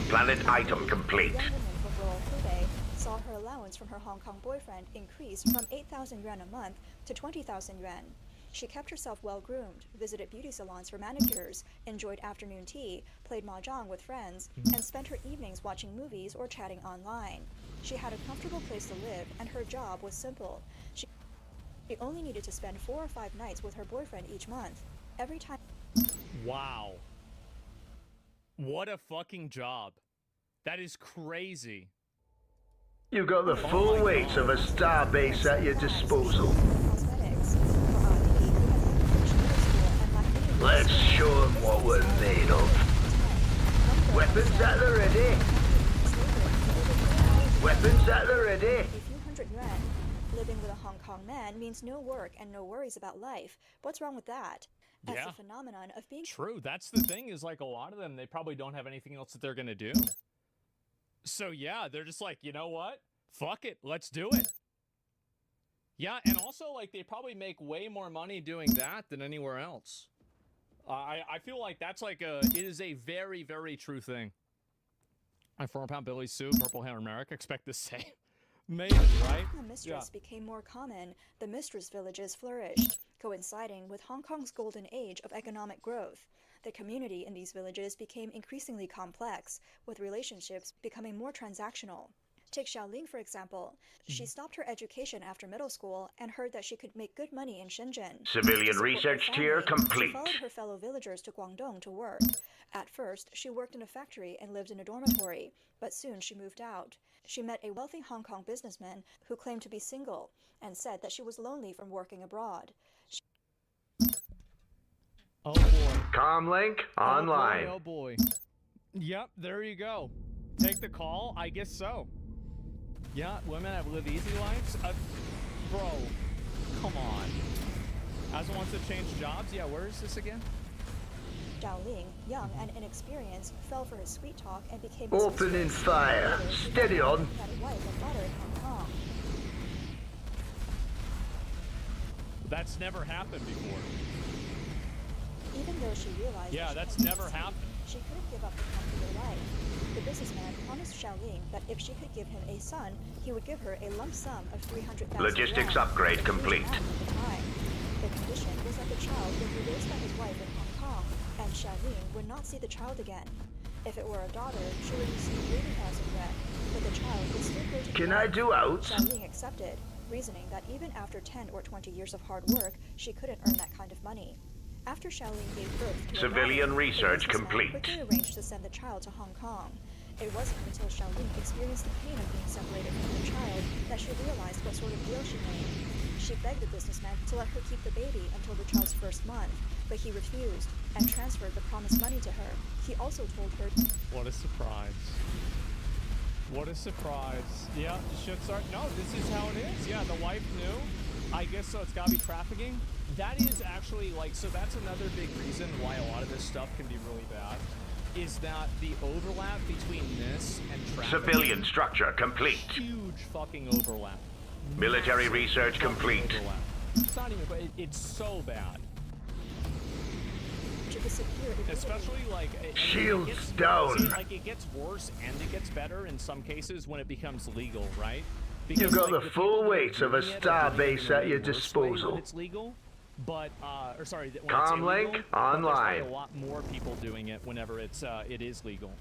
Planet item complete. A young woman from rural Hubei saw her allowance from her Hong Kong boyfriend increase from 8,000 yuan a month to 20,000 yuan. She kept herself well-groomed, visited beauty salons for manicures, enjoyed afternoon tea, played mahjong with friends, and spent her evenings watching movies or chatting online. She had a comfortable place to live, and her job was simple. She only needed to spend 4 or 5 nights with her boyfriend each month. Every time. Wow. What a fucking job. That is crazy. You got the full weight of a starbase at your disposal. Let's show them what we're made of. Weapons at the ready. Weapons at the ready. A few hundred yuan. Living with a Hong Kong man means no work and no worries about life. What's wrong with that? As Yeah. the phenomenon of being True. That's the thing, is like a lot of them, they probably don't have anything else that they're going to do. So yeah, they're just like, you know what? Fuck it. Let's do it. Yeah, and also like they probably make way more money doing that than anywhere else. I feel like that's like it is a very, very true thing. My 4-pound Billy Sue, purple hair America, expect the same. Maybe, right? the mistress became more common, the mistress villages flourished, coinciding with Hong Kong's golden age of economic growth. The community in these villages became increasingly complex, with relationships becoming more transactional. Take Xiaoling, for example. She stopped her education after middle school and heard that she could make good money in Shenzhen. Civilian To support her research family, tier complete. She followed her fellow villagers to Guangdong to work. At first, she worked in a factory and lived in a dormitory, but soon she moved out. She met a wealthy Hong Kong businessman who claimed to be single and said that she was lonely from working abroad. Oh boy. Comlink online. Oh boy. Yep, there you go. Take the call? I guess so. Yeah, women have live easy lives? Bro, come on. Asa wants to change jobs? Yeah, where is this again? Xiaoling, young and inexperienced, fell for his sweet talk and became Opening fire. Steady on. He had a wife and daughter in Hong Kong. That's never happened before. Even though she realized Yeah, that that's she never happened. She couldn't give up the comfortable life. The businessman promised Xiaoling that if she could give him a son, he would give her a lump sum of 300,000 Logistics yuan. upgrade complete. The condition was that the child would be raised by his wife in Hong Kong, and Xiaoling would not see the child again. If it were a daughter, she would receive 80,000 yuan, but the child would still go to Can I do out? Xiaoling accepted, reasoning that even after 10 or 20 years of hard work, she couldn't earn that kind of money. After Xiaoling gave birth to Civilian a daughter, research the businessman complete. quickly arranged to send the child to Hong Kong. It wasn't until Xiaoling experienced the pain of being separated from her child that she realized what sort of deal she made. She begged the businessman to let her keep the baby until the child's first month, but he refused and transferred the promised money to her. He also told her... What a surprise. What a surprise. Yeah, shit start. No, this is how it is. Yeah, the wife knew. I guess so. It's gotta be trafficking. That is actually like, so that's another big reason why a lot of this stuff can be really bad, is that the overlap between this and trafficking. Civilian structure complete. Huge fucking overlap. Military research complete. Overlap. It's not even, but it's so bad. Especially like Shields it gets, down. See, like it gets worse and it gets better in some cases when it becomes legal, right? You got like, the full weight of a starbase at your When disposal. it's legal, but when Comlink it's illegal, but there's online. probably a lot more people doing it whenever it is legal.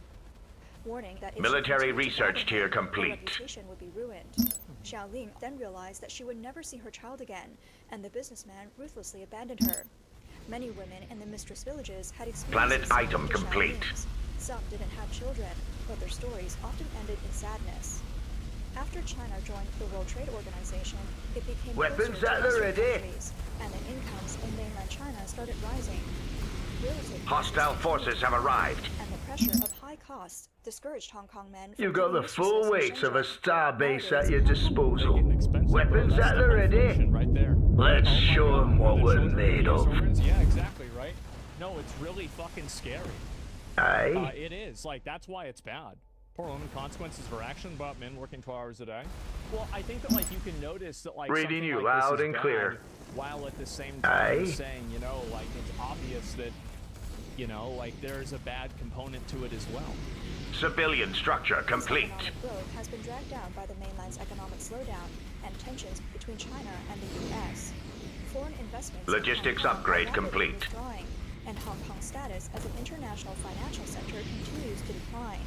Warning that if Military she continued to research abandon tier her, complete. Her reputation would be ruined. Xiaoling then realized that she would never see her child again, and the businessman ruthlessly abandoned her. Many women in the mistress villages had experienced Planet similar item to complete. Xiaoling's. Some didn't have children, but their stories often ended in sadness. After China joined the World Trade Organization, it became Weapons closer at to the Western ready. countries, and the incomes in mainland China started rising. Real estate Hostile prices forces have arrived. and the pressure of high costs discouraged Hong Kong men from You got leaving the full mistresses in weight of a Shenzhen. starbase Nowadays, at your Hong Kong disposal. Expensive, bro. Weapons That's at the ready. inflation right there. Let's Oh my show God. them what The we're children, made the of. children's- Yeah, exactly, right? No, it's really fucking scary. Aye. It is. Like, that's why it's bad. Poor woman, consequences for action about men working 12 hours a day. Well, I think that, like, you can notice that, like, Reading something you like this loud is and bad clear. while at the same time saying, you know, like, it's obvious that, you know, like, there's a bad component to it as well. Civilian structure complete. Economic growth has been dragged down by the mainland's economic slowdown and tensions between China and the U.S. Foreign investments Logistics upgrade complete. Withdrawing, and Hong Kong's status as an international financial center continues to decline.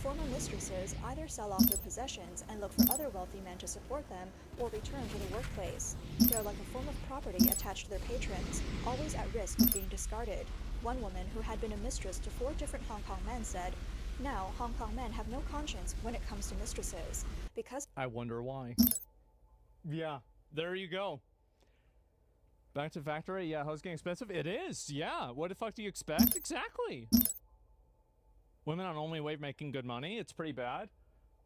Former mistresses either sell off their possessions and look for other wealthy men to support them, or return to the workplace. They're like a form of property attached to their patrons, always at risk of being discarded. One woman who had been a mistress to 4 different Hong Kong men said, "Now, Hong Kong men have no conscience when it comes to mistresses, because..." I wonder why. Yeah, there you go. Back to factory, yeah, how's it getting expensive? It is, yeah. What the fuck do you expect? Exactly. Women on only wave making good money, it's pretty bad.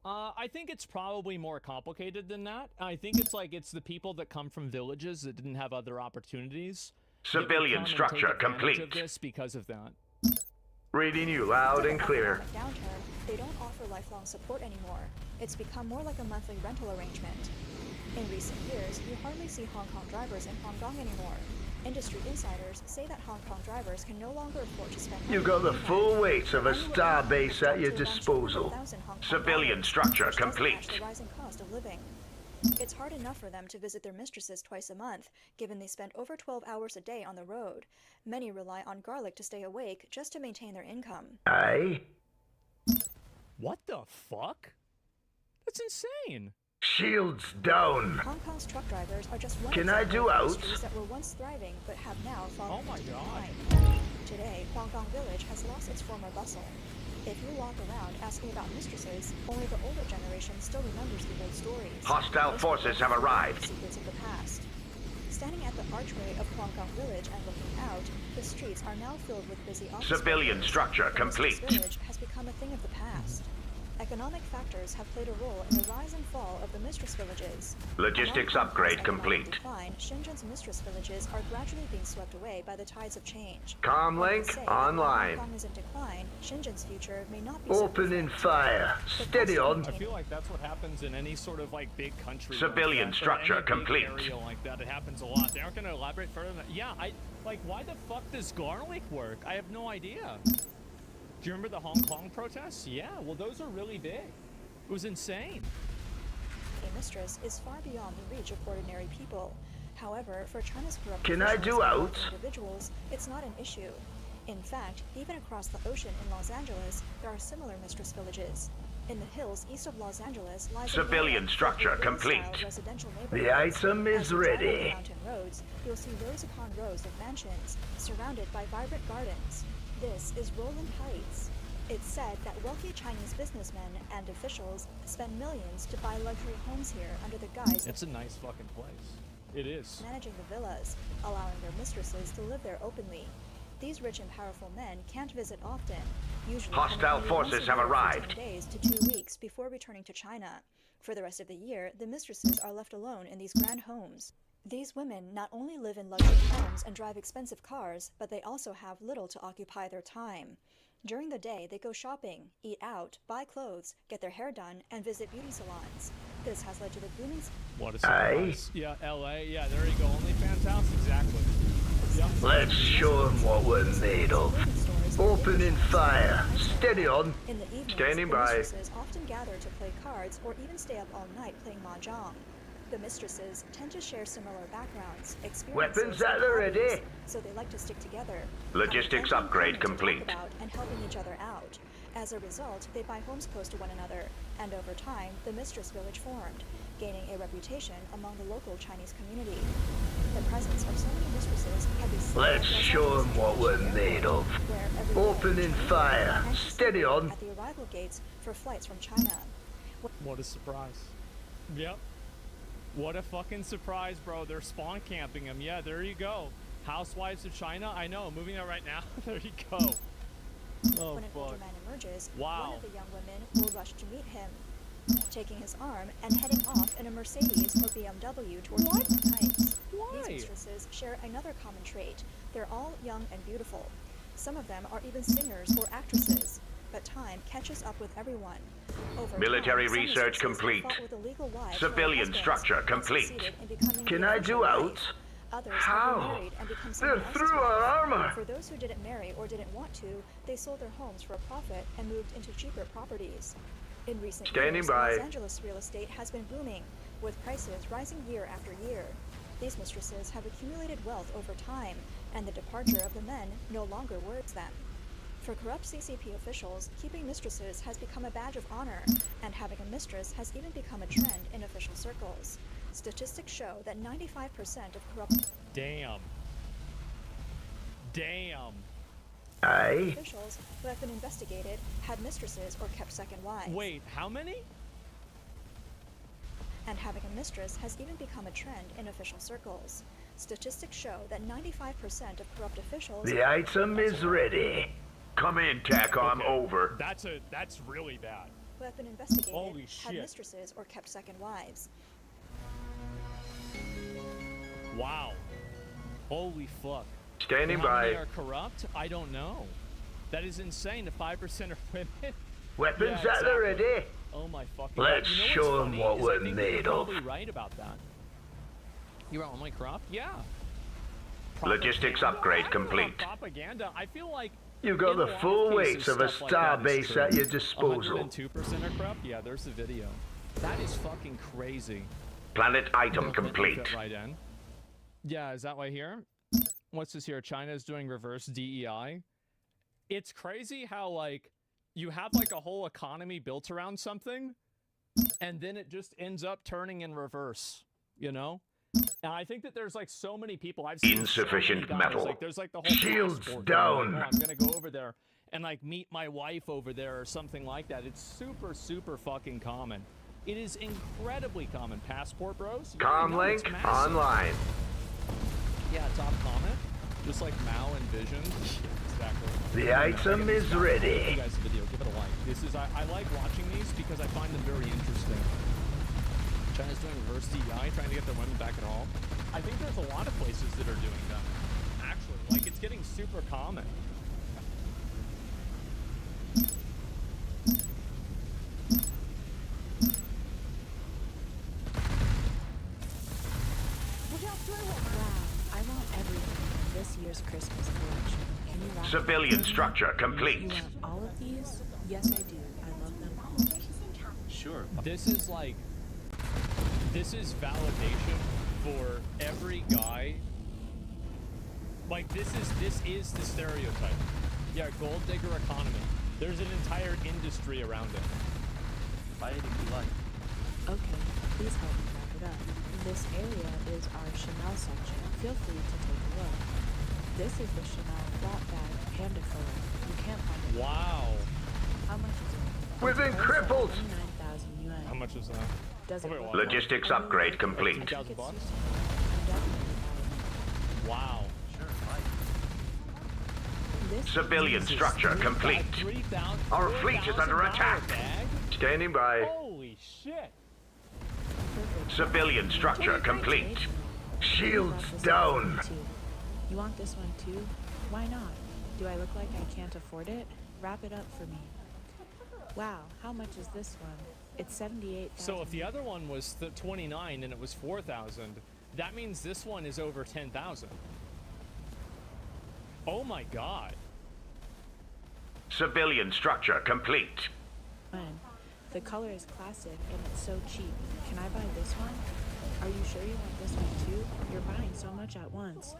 I think it's probably more complicated than that. I think it's like, it's the people that come from villages that didn't have other opportunities. Civilian structure complete. Of this because of that. Reading you loud and clear. Downturn, they don't offer lifelong support anymore. It's become more like a monthly rental arrangement. In recent years, you hardly see Hong Kong drivers in Hong Kong anymore. Industry insiders say that Hong Kong drivers can no longer afford to spend... You've got the full weight of a star base at your disposal. Civilian structure complete. The rising cost of living. It's hard enough for them to visit their mistresses twice a month, given they spend over 12 hours a day on the road. Many rely on garlic to stay awake just to maintain their income. Aye? What the fuck? That's insane. Shields down. Hong Kong's truck drivers are just one Can I do out? That were once thriving but have now fallen into decline. Today, Hong Kong Village has lost its former bustle. If you walk around asking about mistresses, only the older generation still remembers the old stories. Hostile forces have arrived. Secrets of the past. Standing at the archway of Hong Kong Village and looking out, the streets are now filled with busy office Civilian workers. structure The complete. Village has become a thing of the past. Economic factors have played a role in the rise and fall of the mistress villages. Logistics upgrade complete. Decline, Shenzhen's mistress villages are gradually being swept away by the tides of change. Comlink online. Hong Kong is in decline, Shenzhen's future may not be Opening fire. Steady on. I feel like that's what happens in any sort of like big country. Civilian like that, structure any big complete. area like that. It happens a lot. They aren't going to elaborate further than that. Yeah, like, why the fuck does garlic work? I have no idea. Do you remember the Hong Kong protests? Yeah, well, those are really big. It was insane. A mistress is far beyond the reach of ordinary people. However, for China's corrupt Can I do out? Individuals, it's not an issue. In fact, even across the ocean in Los Angeles, there are similar mistress villages. In the hills east of Los Angeles lies Civilian structure complete. The item is ready. Mountain roads, you'll see rows upon rows of mansions surrounded by vibrant gardens. This is Roland Heights. It's said that wealthy Chinese businessmen and officials spend millions to buy luxury homes here under the guise It's a nice fucking place. It is. Managing the villas, allowing their mistresses to live there openly. These rich and powerful men can't visit often. Usually Hostile forces have arrived. 10 days to 2 weeks before returning to China. For the rest of the year, the mistresses are left alone in these grand homes. These women not only live in luxury homes and drive expensive cars, but they also have little to occupy their time. During the day, they go shopping, eat out, buy clothes, get their hair done, and visit beauty salons. This has led to the booming... What a surprise. Yeah, LA. Yeah, there you go. OnlyFans house. Exactly. Yep. Let's show them what we're made of. Opening fire. Steady on. In the evenings, Standing the by. mistresses often gather to play cards or even stay up all night playing mahjong. The mistresses tend to share similar backgrounds, experiences, Weapons at the ready. so they like to stick together. Logistics upgrade complete. And helping each other out. As a result, they buy homes close to one another, and over time, the mistress village formed, gaining a reputation among the local Chinese community. The presence of so many mistresses can be seen. Let's show them what we're made of. Opening fire. Steady on. At the arrival gates for flights from China. What a surprise. Yep. What a fucking surprise, bro. They're spawn camping him. Yeah, there you go. Housewives of China. I know. Moving there right now. There you go. Oh, when an fuck. older man emerges, Wow. one of the young women will rush to meet him, taking his arm and heading off in a Mercedes or BMW towards Roland Heights. Why? These mistresses share another common trait. They're all young and beautiful. Some of them are even singers or actresses. But time catches up with everyone. Over Military time, some research mistresses complete. fought with illegal wives Civilian or husbands structure and complete. succeeded in becoming Can the I official do out? wife. Others How? have remarried and become They're someone else's through our wife. armor. For those who didn't marry or didn't want to, they sold their homes for a profit and moved into cheaper properties. In recent years, Los Angeles real estate has been booming, with prices rising year after year. These mistresses have accumulated wealth over time, and the departure of the men no longer worries them. For corrupt CCP officials, keeping mistresses has become a badge of honor, and having a mistress has even become a trend in official circles. Statistics show that 95% of corrupt Damn. officials who have been investigated had mistresses or kept second wives. Wait, how many? And having a mistress has even become a trend in official circles. Statistics show that 95% of corrupt officials... The item is ready. Come in, TACOM, over. That's really bad. Who have been investigated Holy had shit. mistresses or kept second wives. Wow. Holy fuck. Standing How many by. are corrupt? I don't know. That is insane. If 5% are women. Weapons Yeah, at the exactly. ready. Oh my fucking Let's God. You know show what's 'em funny what is we're I think made you're of. probably right about that. You're only corrupt? Yeah. Logistics upgrade complete. Propaganda. I feel like You got in a the lot full of weight cases, of a stuff like that is starbase true. at your disposal. 102% are corrupt? Yeah, there's the video. That is fucking crazy. Planet item Don't let me complete. fit right in. Yeah, is that right here? What's this here? China is doing reverse DEI. It's crazy how, like, you have, like, a whole economy built around something, and then it just ends up turning in reverse, you know? And I think that there's, like, so many people I've seen. Insufficient so many guys, metal. like, there's, like, the whole Shields passport down. Like, oh, I'm gonna go over there and, like, meet my wife over there or something like that. It's super, super fucking common. It is incredibly common. Passport bros? Yeah, I know, it's Comlink massive. online. Yeah, top comment. Just like Mao envisioned. Exactly. The item is ready. You guys, the video, give it a like. This is I like watching these because I find them very interesting. China's doing reverse DEI, trying to get their women back at home. I think there's a lot of places that are doing that. Actually, like it's getting super common. I want everything in this year's Christmas collection. Can you wrap Civilian structure complete. You want all of these? Yes, I do. I love them all. Sure. This is validation for every guy. Like this is the stereotype. Yeah, gold digger economy. There's an entire industry around it. Buy it if you like. Okay, please help me wrap it up. This area is our Chanel section. Feel free to take a look. This is the Chanel flat bag panda filler. You can't find it. Wow. How much is it? We've been crippled. 29,000 yuan. How much is that? Does it look Logistics upgrade complete. 2,000 bucks? I'm definitely buying Wow. Sure, This Civilian structure complete. Our fleet is under attack. Standing by. Holy shit. Civilian structure complete. Shields down. You want this one too? Why not? Do I look like I can't afford it? Wrap it up for me. Wow, how much is this one? It's 78,000. So if the other one was 29 and it was 4,000, that means this one is over 10,000. Oh my god. Civilian structure complete. Fine. The color is classic and it's so cheap. Can I buy this one? Are you sure you want this one too? You're buying so much at once.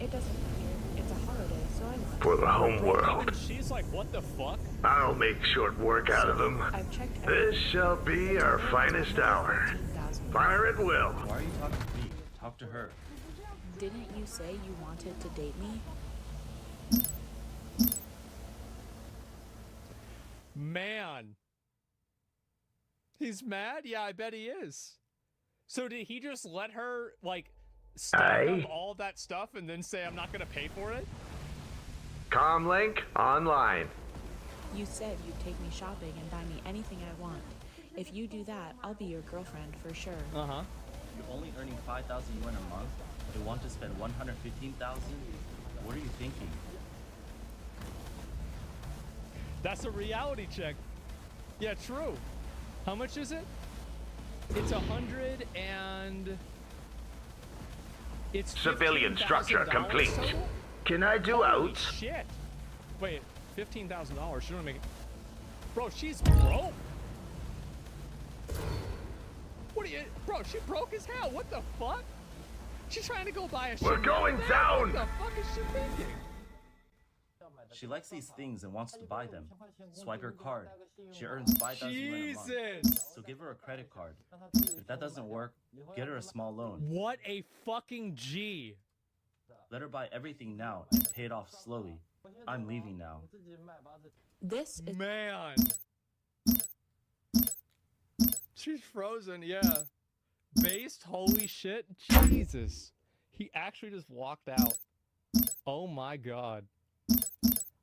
It doesn't matter. It's a holiday, so I want For the Homeworld. She's like, what the fuck? I'll make short work out of them. I've checked This shall be our finest hour. Fire at will. Why are you talking to me? Talk to her. Didn't you say you wanted to date me? Man. He's mad? Yeah, I bet he is. So did he just let her, like, stack up all that stuff and then say, I'm not going to pay for it? Comlink online. You said you'd take me shopping and buy me anything I want. If you do that, I'll be your girlfriend for sure. Uh-huh. You're only earning 5,000 yuan a month. You want to spend 115,000? What are you thinking? That's a reality check. Yeah, true. How much is it? It's 100 and... It's Civilian structure $15,000 complete. total? Can I do Holy out? shit. Wait, $15,000. She don't make it. Bro, she's broke. What are you, bro? She broke as hell. What the fuck? She's trying to go buy a. We're going down. What the fuck is she thinking? She likes these things and wants to buy them. Swipe her card. She earns 5,000 yuan a month. Jesus. So give her a credit card. If that doesn't work, get her a small loan. What a fucking G. Let her buy everything now and pay it off slowly. I'm leaving now. This is Man. She's frozen, yeah. Based, holy shit. Jesus. He actually just walked out. Oh my god.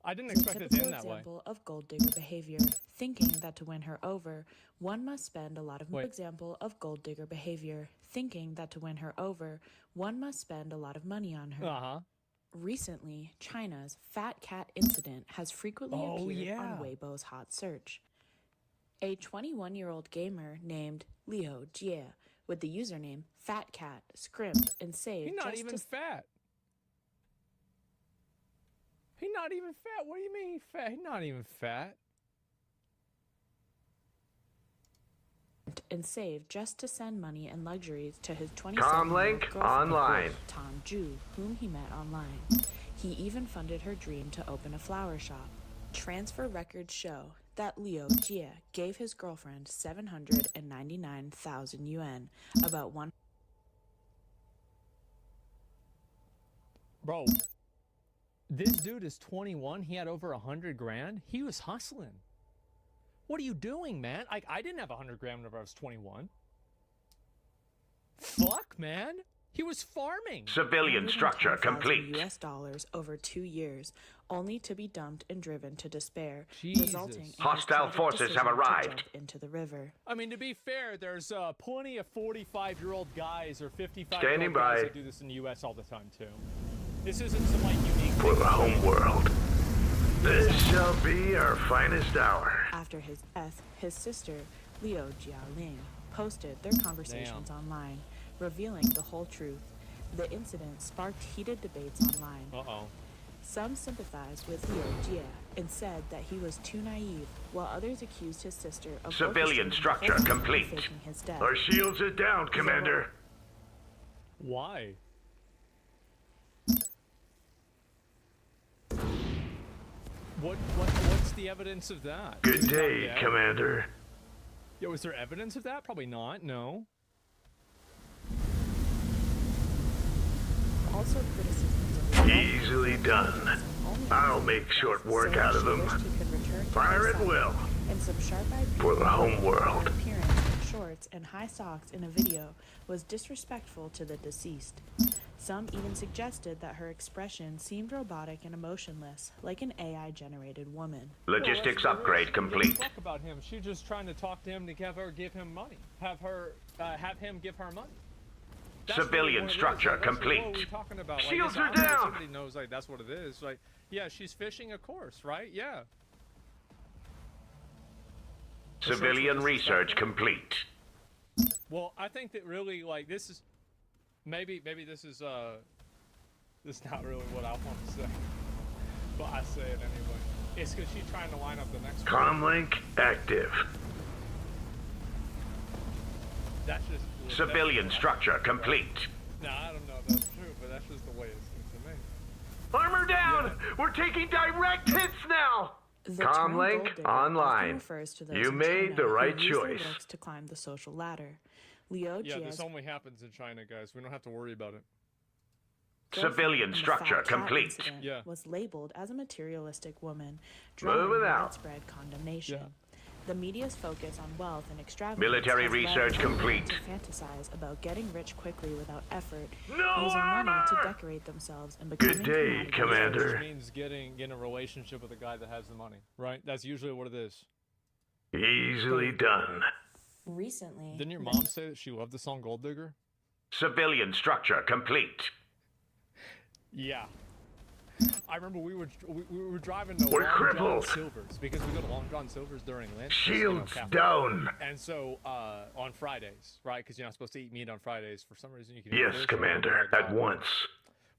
I didn't expect it to end that way. Example of gold digger behavior, thinking that to win her over, one must spend a lot of example of gold digger behavior, thinking that to win her over, one must spend a lot of money on her. Uh-huh. Recently, China's fat cat incident has frequently appeared on Weibo's hot search. A 21-year-old gamer named Liu Jie with the username FatCat scrimped and saved. He's not even fat. He's not even fat. What do you mean he's fat? He's not even fat. And saved just to send money and luxuries to his 27-year-old Comlink girlfriend, online. Tom Ju, whom he met online. He even funded her dream to open a flower shop. Transfer records show that Liu Jie gave his girlfriend 799,000 yuan, about one. Bro, this dude is 21. He had over 100 grand. He was hustling. What are you doing, man? I didn't have 100 grand whenever I was 21. Fuck, man. He was farming. Civilian structure complete. US dollars over 2 years, only to be dumped and driven to despair, Jesus. resulting in Hostile his tragic forces have decision to arrived. jump into the river. I mean, to be fair, there's plenty of 45-year-old guys or 55-year-old Standing guys by. that do this in the U.S. all the time, too. This isn't some, like, unique For thing. the Homeworld. This shall be our finest hour. After his death, his sister, Liu Jialing, posted their conversations online, revealing the whole truth. The incident sparked heated debates online. Uh-oh. Some sympathized with Liu Jie and said that he was too naive, while others accused his sister of Civilian orchestrating structure the whole thing and complete. faking his death. Our shields are down, Commander. Why? What's the evidence of that? Good Is he not day, dead? Commander. Yo, is there evidence of that? Probably not. No. Also criticisms of the Easily done. I'll make short work out of them. Fire at will. and some sharp-eyed For the people Homeworld. her appearance in shorts and high socks in a video was disrespectful to the deceased. Some even suggested that her expression seemed robotic and emotionless, like an AI-generated woman. Logistics upgrade complete. Talk about him. She's just trying to talk to him to give him money. Have him give her money. That's Civilian what it is. structure Like, that's complete. What are we talking about? Shields it's are obvious. down. Everybody knows like that's what it is. Like, yeah, she's fishing a course, right? Yeah. Civilian research complete. Well, I think that really like this is maybe this is not really what I want to say, but I say it anyway. It's because she's trying to line up the next one. Comlink active. That's just Civilian structure complete. No, I don't know if that's true, but that's just the way it seems to me. Armor down! We're taking direct hits now! The term gold Comlink digger often online. refers to those You in made China the who right use their choice. looks to climb the social ladder. Liu Yeah, Jie's this only happens in China, guys. We don't have to worry about it. Civilian in the structure Fat Cat complete. incident Yeah. was labeled as a materialistic woman, Move drawing it out. widespread condemnation. The media's focus on wealth and extravagance Military has led research women complete. to fantasize about getting rich quickly without effort, No using money to armor! decorate themselves and becoming Good day, commodities. Commander. Which means getting in a relationship with a guy that has the money, right? That's usually what it is. Easily done. Recently, Didn't your mom say that she loved the song Gold Digger? Civilian structure complete. Yeah. I remember we were driving to We're Long crippled. John Silver's because we go to Long John Silver's during Lent. Shields down. And so on Fridays, right? Because you're not supposed to eat meat on Fridays for some reason. You can. Yes, Commander. At once.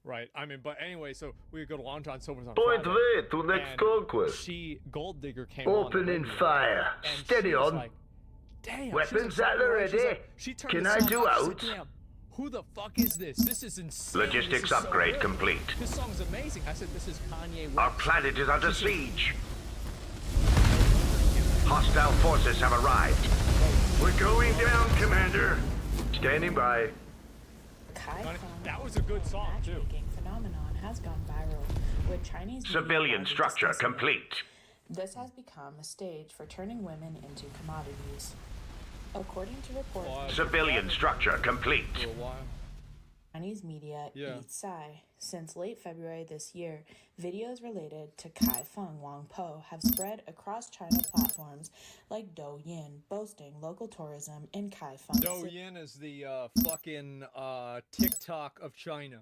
Right. I mean, but anyway, so we would go to Long John Silver's on Point Friday. way to next and conquest. Gold Digger came Opening fire. Steady on. Like, damn. Weapons at the ready. Can I do out? Who the fuck is this? This is insane. Logistics this is upgrade so complete. This song's amazing. I said this is Kanye West. Our planet is under siege. Hostile forces have arrived. We're going down, Commander. Standing by. That was a good song, too. Phenomenon has gone viral, with Chinese Civilian structure complete. This has become a stage for turning women into commodities. According to reports, Civilian structure complete. Chinese media eats Psy. Since late February this year, videos related to Kai Feng Wang Po have spread across China platforms like Douyin, boasting local tourism in Kai Feng City. Douyin is the fucking TikTok of China.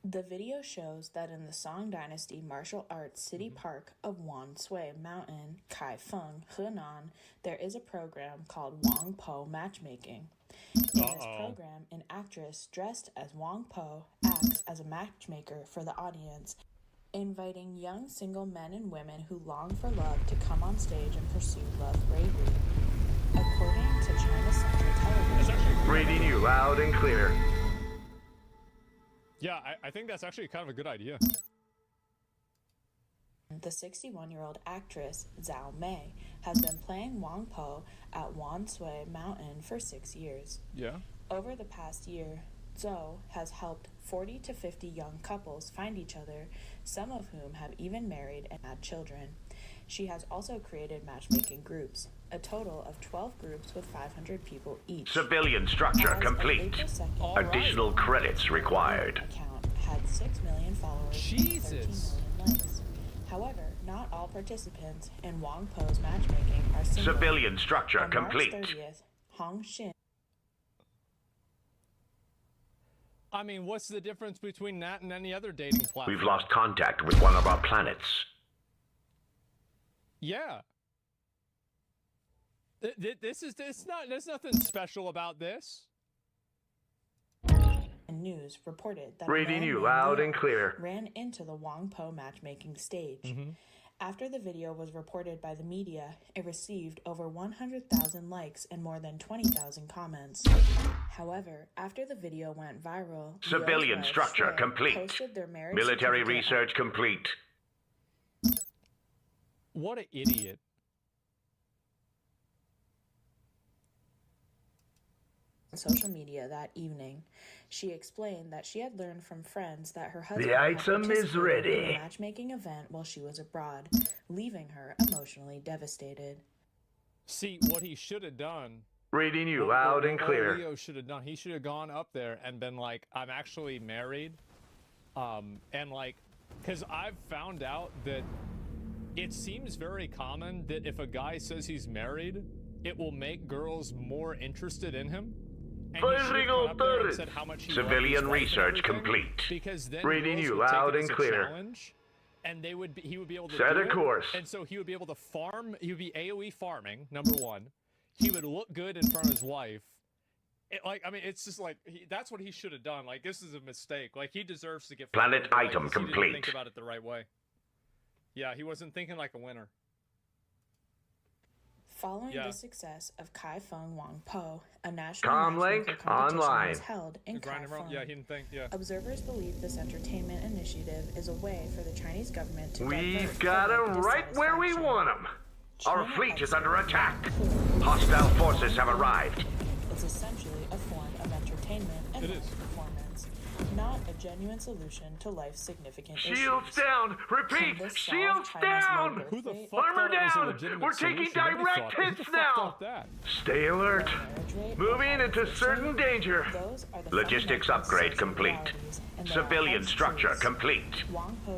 The video shows that in the Song Dynasty martial arts city park of Wanshui Mountain, Kaifeng, Henan, there is a program called Wang Po Matchmaking. In this program, an actress dressed as Wang Po acts as a matchmaker for the audience, inviting young single men and women who long for love to come on stage and pursue love bravely. According to China Central Television, Reading you loud and clear. Yeah, I think that's actually kind of a good idea. The 61-year-old actress Zhao Mei has been playing Wang Po at Wanshui Mountain for 6 years. Yeah. Over the past year, Zhou has helped 40 to 50 young couples find each other, some of whom have even married and had children. She has also created matchmaking groups, a total of 12 groups with 500 people each. Civilian structure complete. Additional credits required. Account had 6 million followers and 13 million likes. However, not all participants in Wang Po's matchmaking are single. Civilian structure On complete. March 30th, Hong Xin. I mean, what's the difference between that and any other dating platform? We've lost contact with one of our planets. Yeah. There's nothing special about this. News reported that Reading you loud and clear. ran into the Wang Po matchmaking stage. Mm-hmm. After the video was reported by the media, it received over 100,000 likes and more than 20,000 comments. However, after the video went viral, Civilian structure complete. posted their marriage Military certificate research complete. What an idiot. on social media that evening. She explained that she had learned from friends that her husband The had item is participated in ready. a matchmaking event while she was abroad, leaving her emotionally devastated. See, what he should have done... Reading you loud and clear. What Leo should have done, he should have gone up there and been like, I'm actually married. And like, because I've found out that it seems very common that if a guy says he's married, it will make girls more interested in him. And he should have gone up there and said how much he loved his Civilian wife and research everything, complete. Because then Reading girls you would take loud it and as a clear. challenge, and he would be able to Set do a it, course. and so he would be able to farm. He would be AOE farming, number one. He would look good in front of his wife. It's just like that's what he should have done. Like, this is a mistake. Like, he deserves to get Planet fired, item because he didn't complete. think about it the right way. Yeah, he wasn't thinking like a winner. Following Yeah. the success of Kai Feng Wang Po, a national Comlink matchmaker competition online. was held in He's grinding around. Kaifeng. Yeah, he didn't think. Yeah. Observers believe this entertainment initiative is a way for the Chinese government to We've divert got public them right where we dissatisfaction. want them. Our fleet is under attack. Hostile forces have arrived. It's essentially a form of entertainment and It is. performance, not a genuine solution to life's significant Shields issues. down. Repeat. Can this solve Shields China's low down. birth Who the rate? fuck Armor thought it was down! We're taking direct hits now! Stay alert. Moving into certain danger. Logistics upgrade complete. Civilian structure complete.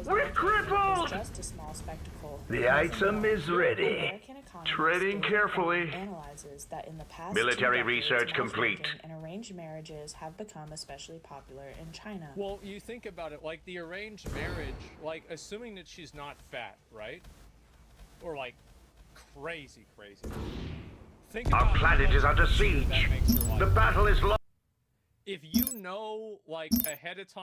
We're crippled! Just a small spectacle. The item is ready. Treading carefully. Analyzes that in the past Military research complete. And arranged marriages have become especially popular in China. Well, you think about it, like the arranged marriage, like assuming that she's not fat, right? Or like crazy. Think about our planet is under siege. The battle is lost. If you know, like ahead of time.